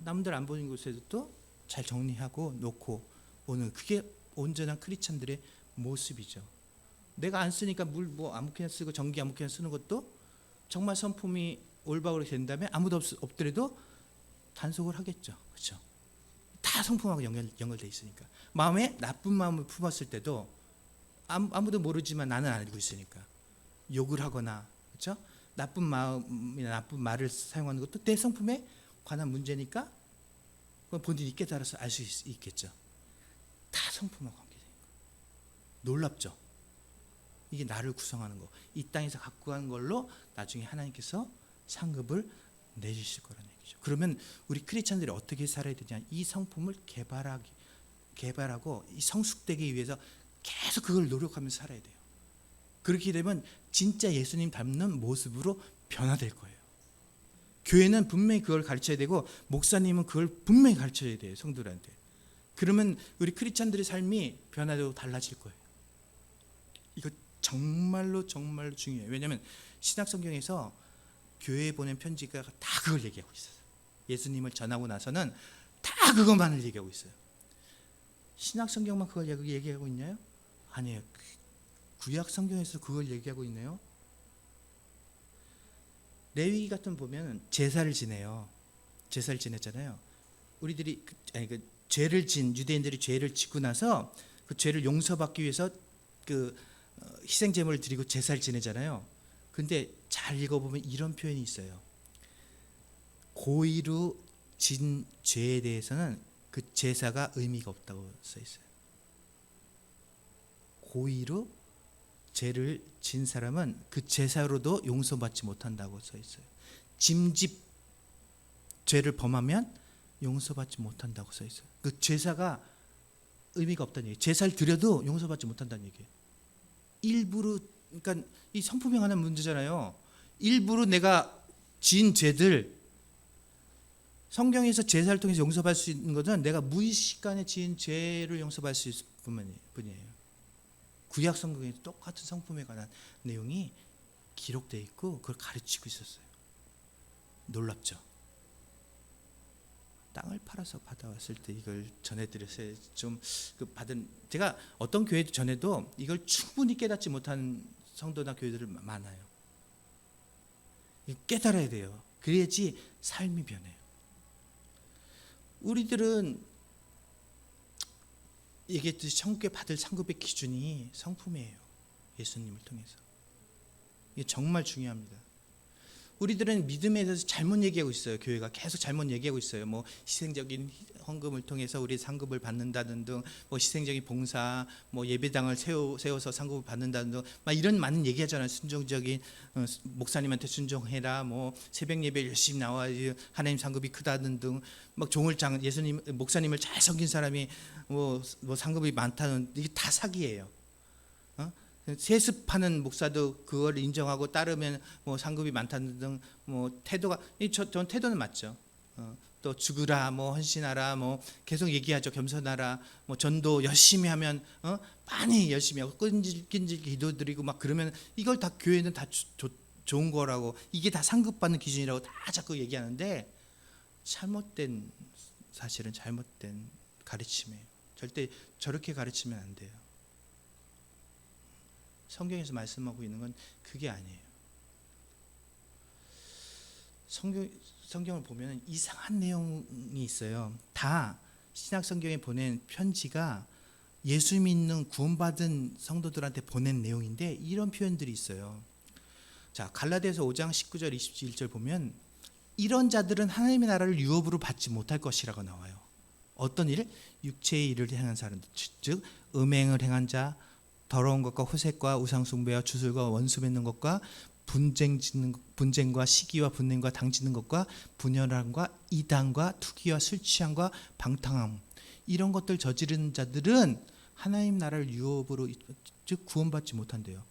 남들 안 보는 곳에도 또 잘 정리하고 놓고 오는 그게 온전한 크리스찬들의 모습이죠. 내가 안 쓰니까 물 뭐 아무렇게나 쓰고 전기 아무렇게나 쓰는 것도 정말 성품이 올바르게 된다면 아무도 없더라도 단속을 하겠죠. 그렇죠? 다 성품하고 연결돼 있으니까. 마음에 나쁜 마음을 품었을 때도 아무도 모르지만 나는 알고 있으니까 욕을 하거나 그렇죠? 나쁜 마음이나 나쁜 말을 사용하는 것도 내 성품에 관한 문제니까 본인이 깨달아서 알 수 있겠죠. 다 성품과 관계된 거. 놀랍죠? 이게 나를 구성하는 거. 이 땅에서 갖고 간 걸로 나중에 하나님께서 상급을 내주실 거라는 얘기죠. 그러면 우리 크리스찬들이 어떻게 살아야 되냐? 이 성품을 개발하고 이 성숙되기 위해서 계속 그걸 노력하면서 살아야 돼요. 그렇게 되면 진짜 예수님 닮는 모습으로 변화될 거예요. 교회는 분명히 그걸 가르쳐야 되고 목사님은 그걸 분명히 가르쳐야 돼요. 성도들한테. 그러면 우리 크리스찬들의 삶이 변화되고 달라질 거예요. 이거 정말로 중요해요. 왜냐하면 신약성경에서 교회에 보낸 편지가 다 그걸 얘기하고 있어요. 예수님을 전하고 나서는 다 그것만을 얘기하고 있어요. 신약성경만 그걸 얘기하고 있나요? 아니에요. 구약성경에서 그걸 얘기하고 있네요. 레위기 같은 보면 제사를 지내요. 제사를 지냈잖아요. 우리들이 유대인들이 죄를 짓고 나서 그 죄를 용서받기 위해서 희생 제물을 드리고 제사를 지내잖아요. 근데 잘 읽어보면 이런 표현이 있어요. 고의로 진 죄에 대해서는 그 제사가 의미가 없다고 써 있어요. 고의로 죄를 진 사람은 그 제사로도 용서받지 못한다고 써 있어요. 짐짓 죄를 범하면 용서받지 못한다고 써 있어요. 그 제사가 의미가 없다는 얘기예요. 제사를 드려도 용서받지 못한다는 얘기예요. 일부러, 그러니까 이 성품에 관한 문제잖아요. 일부러 내가 지은 죄들, 성경에서 제사를 통해서 용서받을 수 있는 것은 내가 무의식간에 지은 죄를 용서받을 수 있을 뿐이에요. 구약 성경에 똑같은 성품에 관한 내용이 기록되어 있고 그걸 가르치고 있었어요. 놀랍죠. 땅을 팔아서 받아왔을 때 이걸 전해드렸어요. 좀 그 받은, 제가 어떤 교회 전에도 이걸 충분히 깨닫지 못한 성도나 교회들이 많아요. 깨달아야 돼요. 그래야지 삶이 변해요. 우리들은 얘기했듯이 천국에 받을 상급의 기준이 성품이에요. 예수님을 통해서. 이게 정말 중요합니다. 우리들은 믿음에 대해서 잘못 얘기하고 있어요. 교회가 계속 잘못 얘기하고 있어요. 뭐 희생적인 헌금을 통해서 우리 상급을 받는다는 등, 뭐 희생적인 봉사, 뭐 예배당을 세워서 상급을 받는다는 등, 막 이런 많은 얘기하잖아요. 순종적인 목사님한테 순종해라, 뭐 새벽 예배 열심히 나와야 하나님 상급이 크다는 등, 막 종을장 예수님 목사님을 잘 섬긴 사람이 뭐 상급이 많다는, 이게 다 사기예요. 세습하는 목사도 그걸 인정하고 따르면 뭐 상급이 많다는 등, 뭐 태도가, 전 태도는 맞죠. 또 죽으라, 뭐 헌신하라, 뭐 계속 얘기하죠. 겸손하라, 뭐 전도 열심히 하면 많이 열심히 하고 끈질끈질 기도드리고 막 그러면 이걸 다 교회는 다 좋은 거라고, 이게 다 상급받는 기준이라고 다 자꾸 얘기하는데 잘못된, 사실은 잘못된 가르침이에요. 절대 저렇게 가르치면 안 돼요. 성경에서 말씀하고 있는 건 그게 아니에요. 성경을 보면 이상한 내용이 있어요. 다 신약 성경에 보낸 편지가 예수 믿는 구원받은 성도들한테 보낸 내용인데 이런 표현들이 있어요. 자, 갈라디아서 5장 19절 21절 보면 이런 자들은 하나님의 나라를 유업으로 받지 못할 것이라고 나와요. 어떤 일? 육체의 일을 행한 사람들, 즉 음행을 행한 자, 더러운 것과 호색과 우상숭배와 주술과 원수 맺는 것과 분쟁과 시기와 분냄과 당짓는 것과 분열함과 이단과 투기와 술 취함과 방탕함, 이런 것들 저지르는 자들은 하나님 나라를 유업으로, 즉 구원받지 못한대요.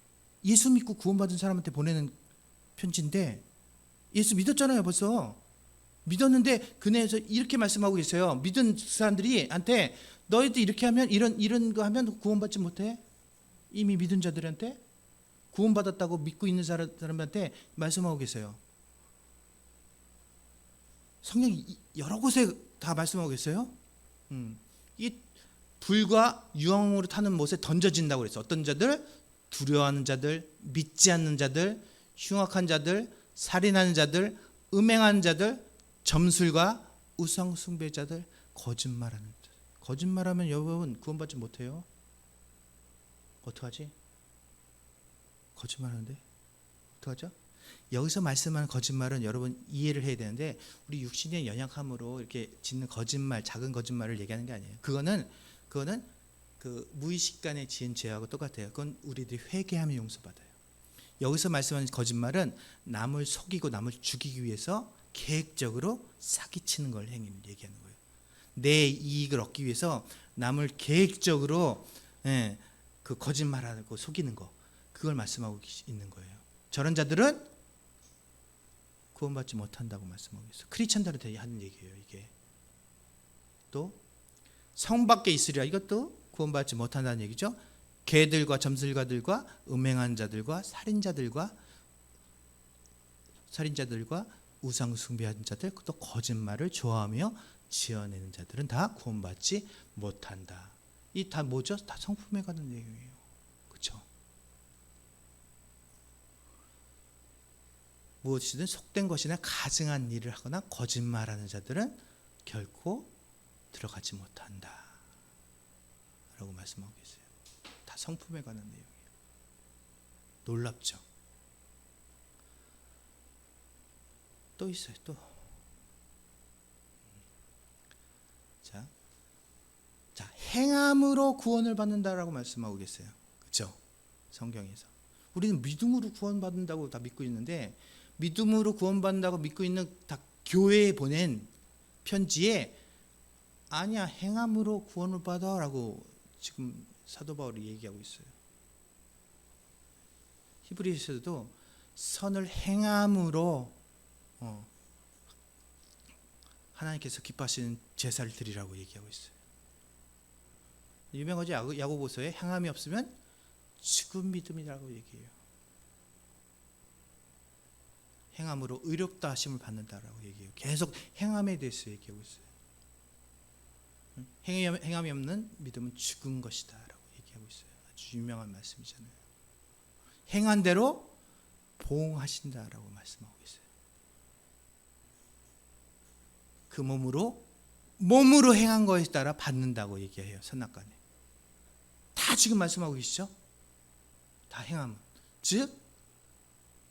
예수 믿고 구원받은 사람한테 보내는 편지인데, 예수 믿었잖아요. 벌써 믿었는데 그네에서 이렇게 말씀하고 계세요. 믿은 사람들이 한테 너희도 이렇게 하면 이런 거 하면 구원받지 못해. 이미 믿은 자들한테, 구원받았다고 믿고 있는 사람한테 말씀하고 계세요. 성경이 여러 곳에 다 말씀하고 계세요. 이 불과 유황으로 타는 못에 던져진다고 그랬어요. 어떤 자들? 두려워하는 자들, 믿지 않는 자들, 흉악한 자들, 살인하는 자들, 음행하는 자들, 점술과 우상 숭배자들, 거짓말하는 자들. 거짓말하면 여러분 구원받지 못해요. 어떡하지? 거짓말하는데 어떡하죠? 여기서 말씀하는 거짓말은 여러분 이해를 해야 되는데, 우리 육신의 연약함으로 이렇게 짓는 거짓말, 작은 거짓말을 얘기하는 게 아니에요. 그거는 그 무의식간에 지은 죄하고 똑같아요. 그건 우리들이 회개하면 용서받아요. 여기서 말씀하는 거짓말은 남을 속이고 남을 죽이기 위해서 계획적으로 사기치는 걸 얘기하는 거예요. 내 이익을 얻기 위해서 남을 계획적으로 그 거짓말하고 속이는 거, 그걸 말씀하고 있는 거예요. 저런 자들은 구원받지 못한다고 말씀하고 있어요. 크리스천들한테 하는 얘기예요. 이게 또 성 밖에 있으리라, 이것도 구원받지 못한다는 얘기죠. 개들과 점술가들과 음행한 자들과 살인자들과 우상 숭배하는 자들, 또 거짓말을 좋아하며 지어내는 자들은 다 구원받지 못한다. 이 다 뭐죠? 다 성품에 관한 내용이에요. 그렇죠? 무엇이든 속된 것이나 가증한 일을 하거나 거짓말하는 자들은 결코 들어가지 못한다 라고 말씀하고 계세요. 다 성품에 관한 내용이에요. 놀랍죠? 또 있어요. 또 자, 행함으로 구원을 받는다라고 말씀하고 계세요. 그렇죠? 성경에서 우리는 믿음으로 구원받는다고 다 믿고 있는데, 믿음으로 구원받는다고 믿고 있는 다 교회에 보낸 편지에 아니야 행함으로 구원을 받아라고 지금 사도 바울이 얘기하고 있어요. 히브리서도 선을 행함으로 하나님께서 기뻐하시는 제사를 드리라고 얘기하고 있어요. 유명하죠. 야고보서에 행함이 없으면 죽은 믿음이라고 얘기해요. 행함으로 의롭다 하심을 받는다라고 얘기해요. 계속 행함에 대해서 얘기하고 있어요. 행함이 없는 믿음은 죽은 것이다 라고 얘기하고 있어요. 아주 유명한 말씀이잖아요. 행한 대로 보응하신다라고 말씀하고 있어요. 그 몸으로 행한 것에 따라 받는다고 얘기해요. 선악간에 다 지금 말씀하고 계시죠? 다 행함은 즉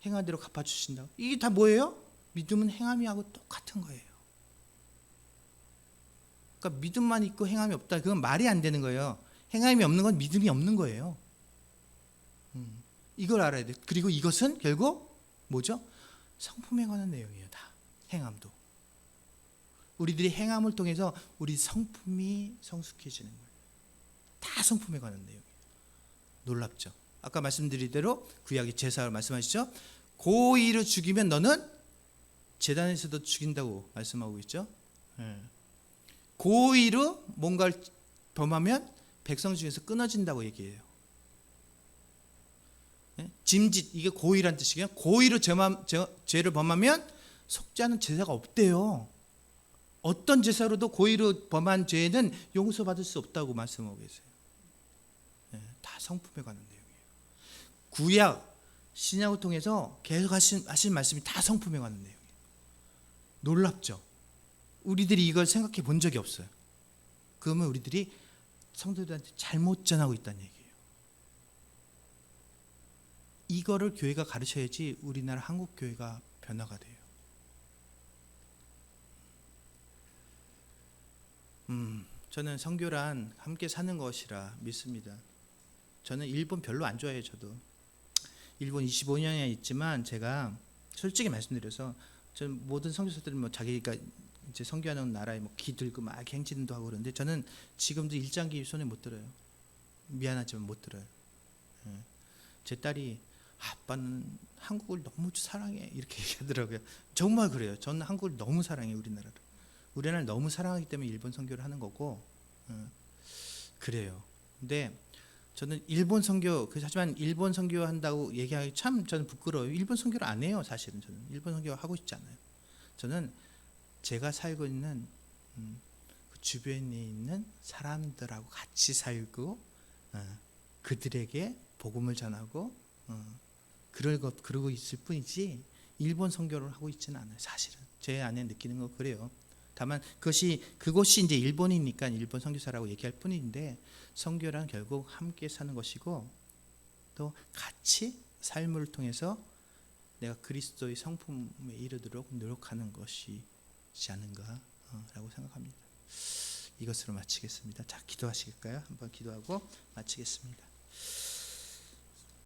행한 대로 갚아주신다고. 이게 다 뭐예요? 믿음은 행함이 하고 똑같은 거예요. 그러니까 믿음만 있고 행함이 없다, 그건 말이 안 되는 거예요. 행함이 없는 건 믿음이 없는 거예요. 이걸 알아야 돼요. 그리고 이것은 결국 뭐죠? 성품에 관한 내용이에요. 다 행함도 우리들이 행함을 통해서 우리 성품이 성숙해지는 거예요. 다 성품에 관한 내용이에요. 놀랍죠? 아까 말씀드린 대로 구약의 제사를 말씀하시죠. 고의로 죽이면 너는 제단에서도 죽인다고 말씀하고 있죠. 고의로 뭔가를 범하면 백성 중에서 끊어진다고 얘기해요. 짐짓, 이게 고의란 뜻이에요. 고의로 죄를 범하면 속지 않은 제사가 없대요. 어떤 제사로도 고의로 범한 죄는 용서받을 수 없다고 말씀하고 계세요. 다 성품에 관한 내용이에요. 구약, 신약을 통해서 계속 하신 말씀이 다 성품에 관한 내용이에요. 놀랍죠? 우리들이 이걸 생각해 본 적이 없어요. 그러면 우리들이 성도들한테 잘못 전하고 있다는 얘기예요. 이거를 교회가 가르쳐야지 우리나라 한국 교회가 변화가 돼요. 저는 선교란 함께 사는 것이라 믿습니다. 저는 일본 별로 안 좋아해요. 저도 일본 25년에 있지만 제가 솔직히 말씀드려서 저는 모든 선교사들은 뭐 자기가 이제 선교하는 나라에 뭐 기 들고 막 행진도 하고 그러는데 저는 지금도 일장기 손에 못 들어요. 미안하지만 못 들어요. 제 딸이 아빠는 한국을 너무 사랑해 이렇게 얘기하더라고요. 정말 그래요. 저는 한국을 너무 사랑해요. 우리나라를 너무 사랑하기 때문에 일본 선교를 하는 거고 그래요. 근데 저는 일본 선교, 하지만 일본 선교 한다고 얘기하기 참 저는 부끄러워요. 일본 선교를 안 해요. 사실은 저는 일본 선교 하고 싶지 않아요. 저는 제가 살고 있는 그 주변에 있는 사람들하고 같이 살고 그들에게 복음을 전하고 그러고 있을 뿐이지 일본 선교를 하고 있지는 않아요. 사실은 제 안에 느끼는 거 그래요. 다만 그것이 이제 일본이니까 일본 선교사라고 얘기할 뿐인데 선교란 결국 함께 사는 것이고 또 같이 삶을 통해서 내가 그리스도의 성품에 이르도록 노력하는 것이지 않은가라고 생각합니다. 이것으로 마치겠습니다. 자, 기도하시겠까요? 한번 기도하고 마치겠습니다.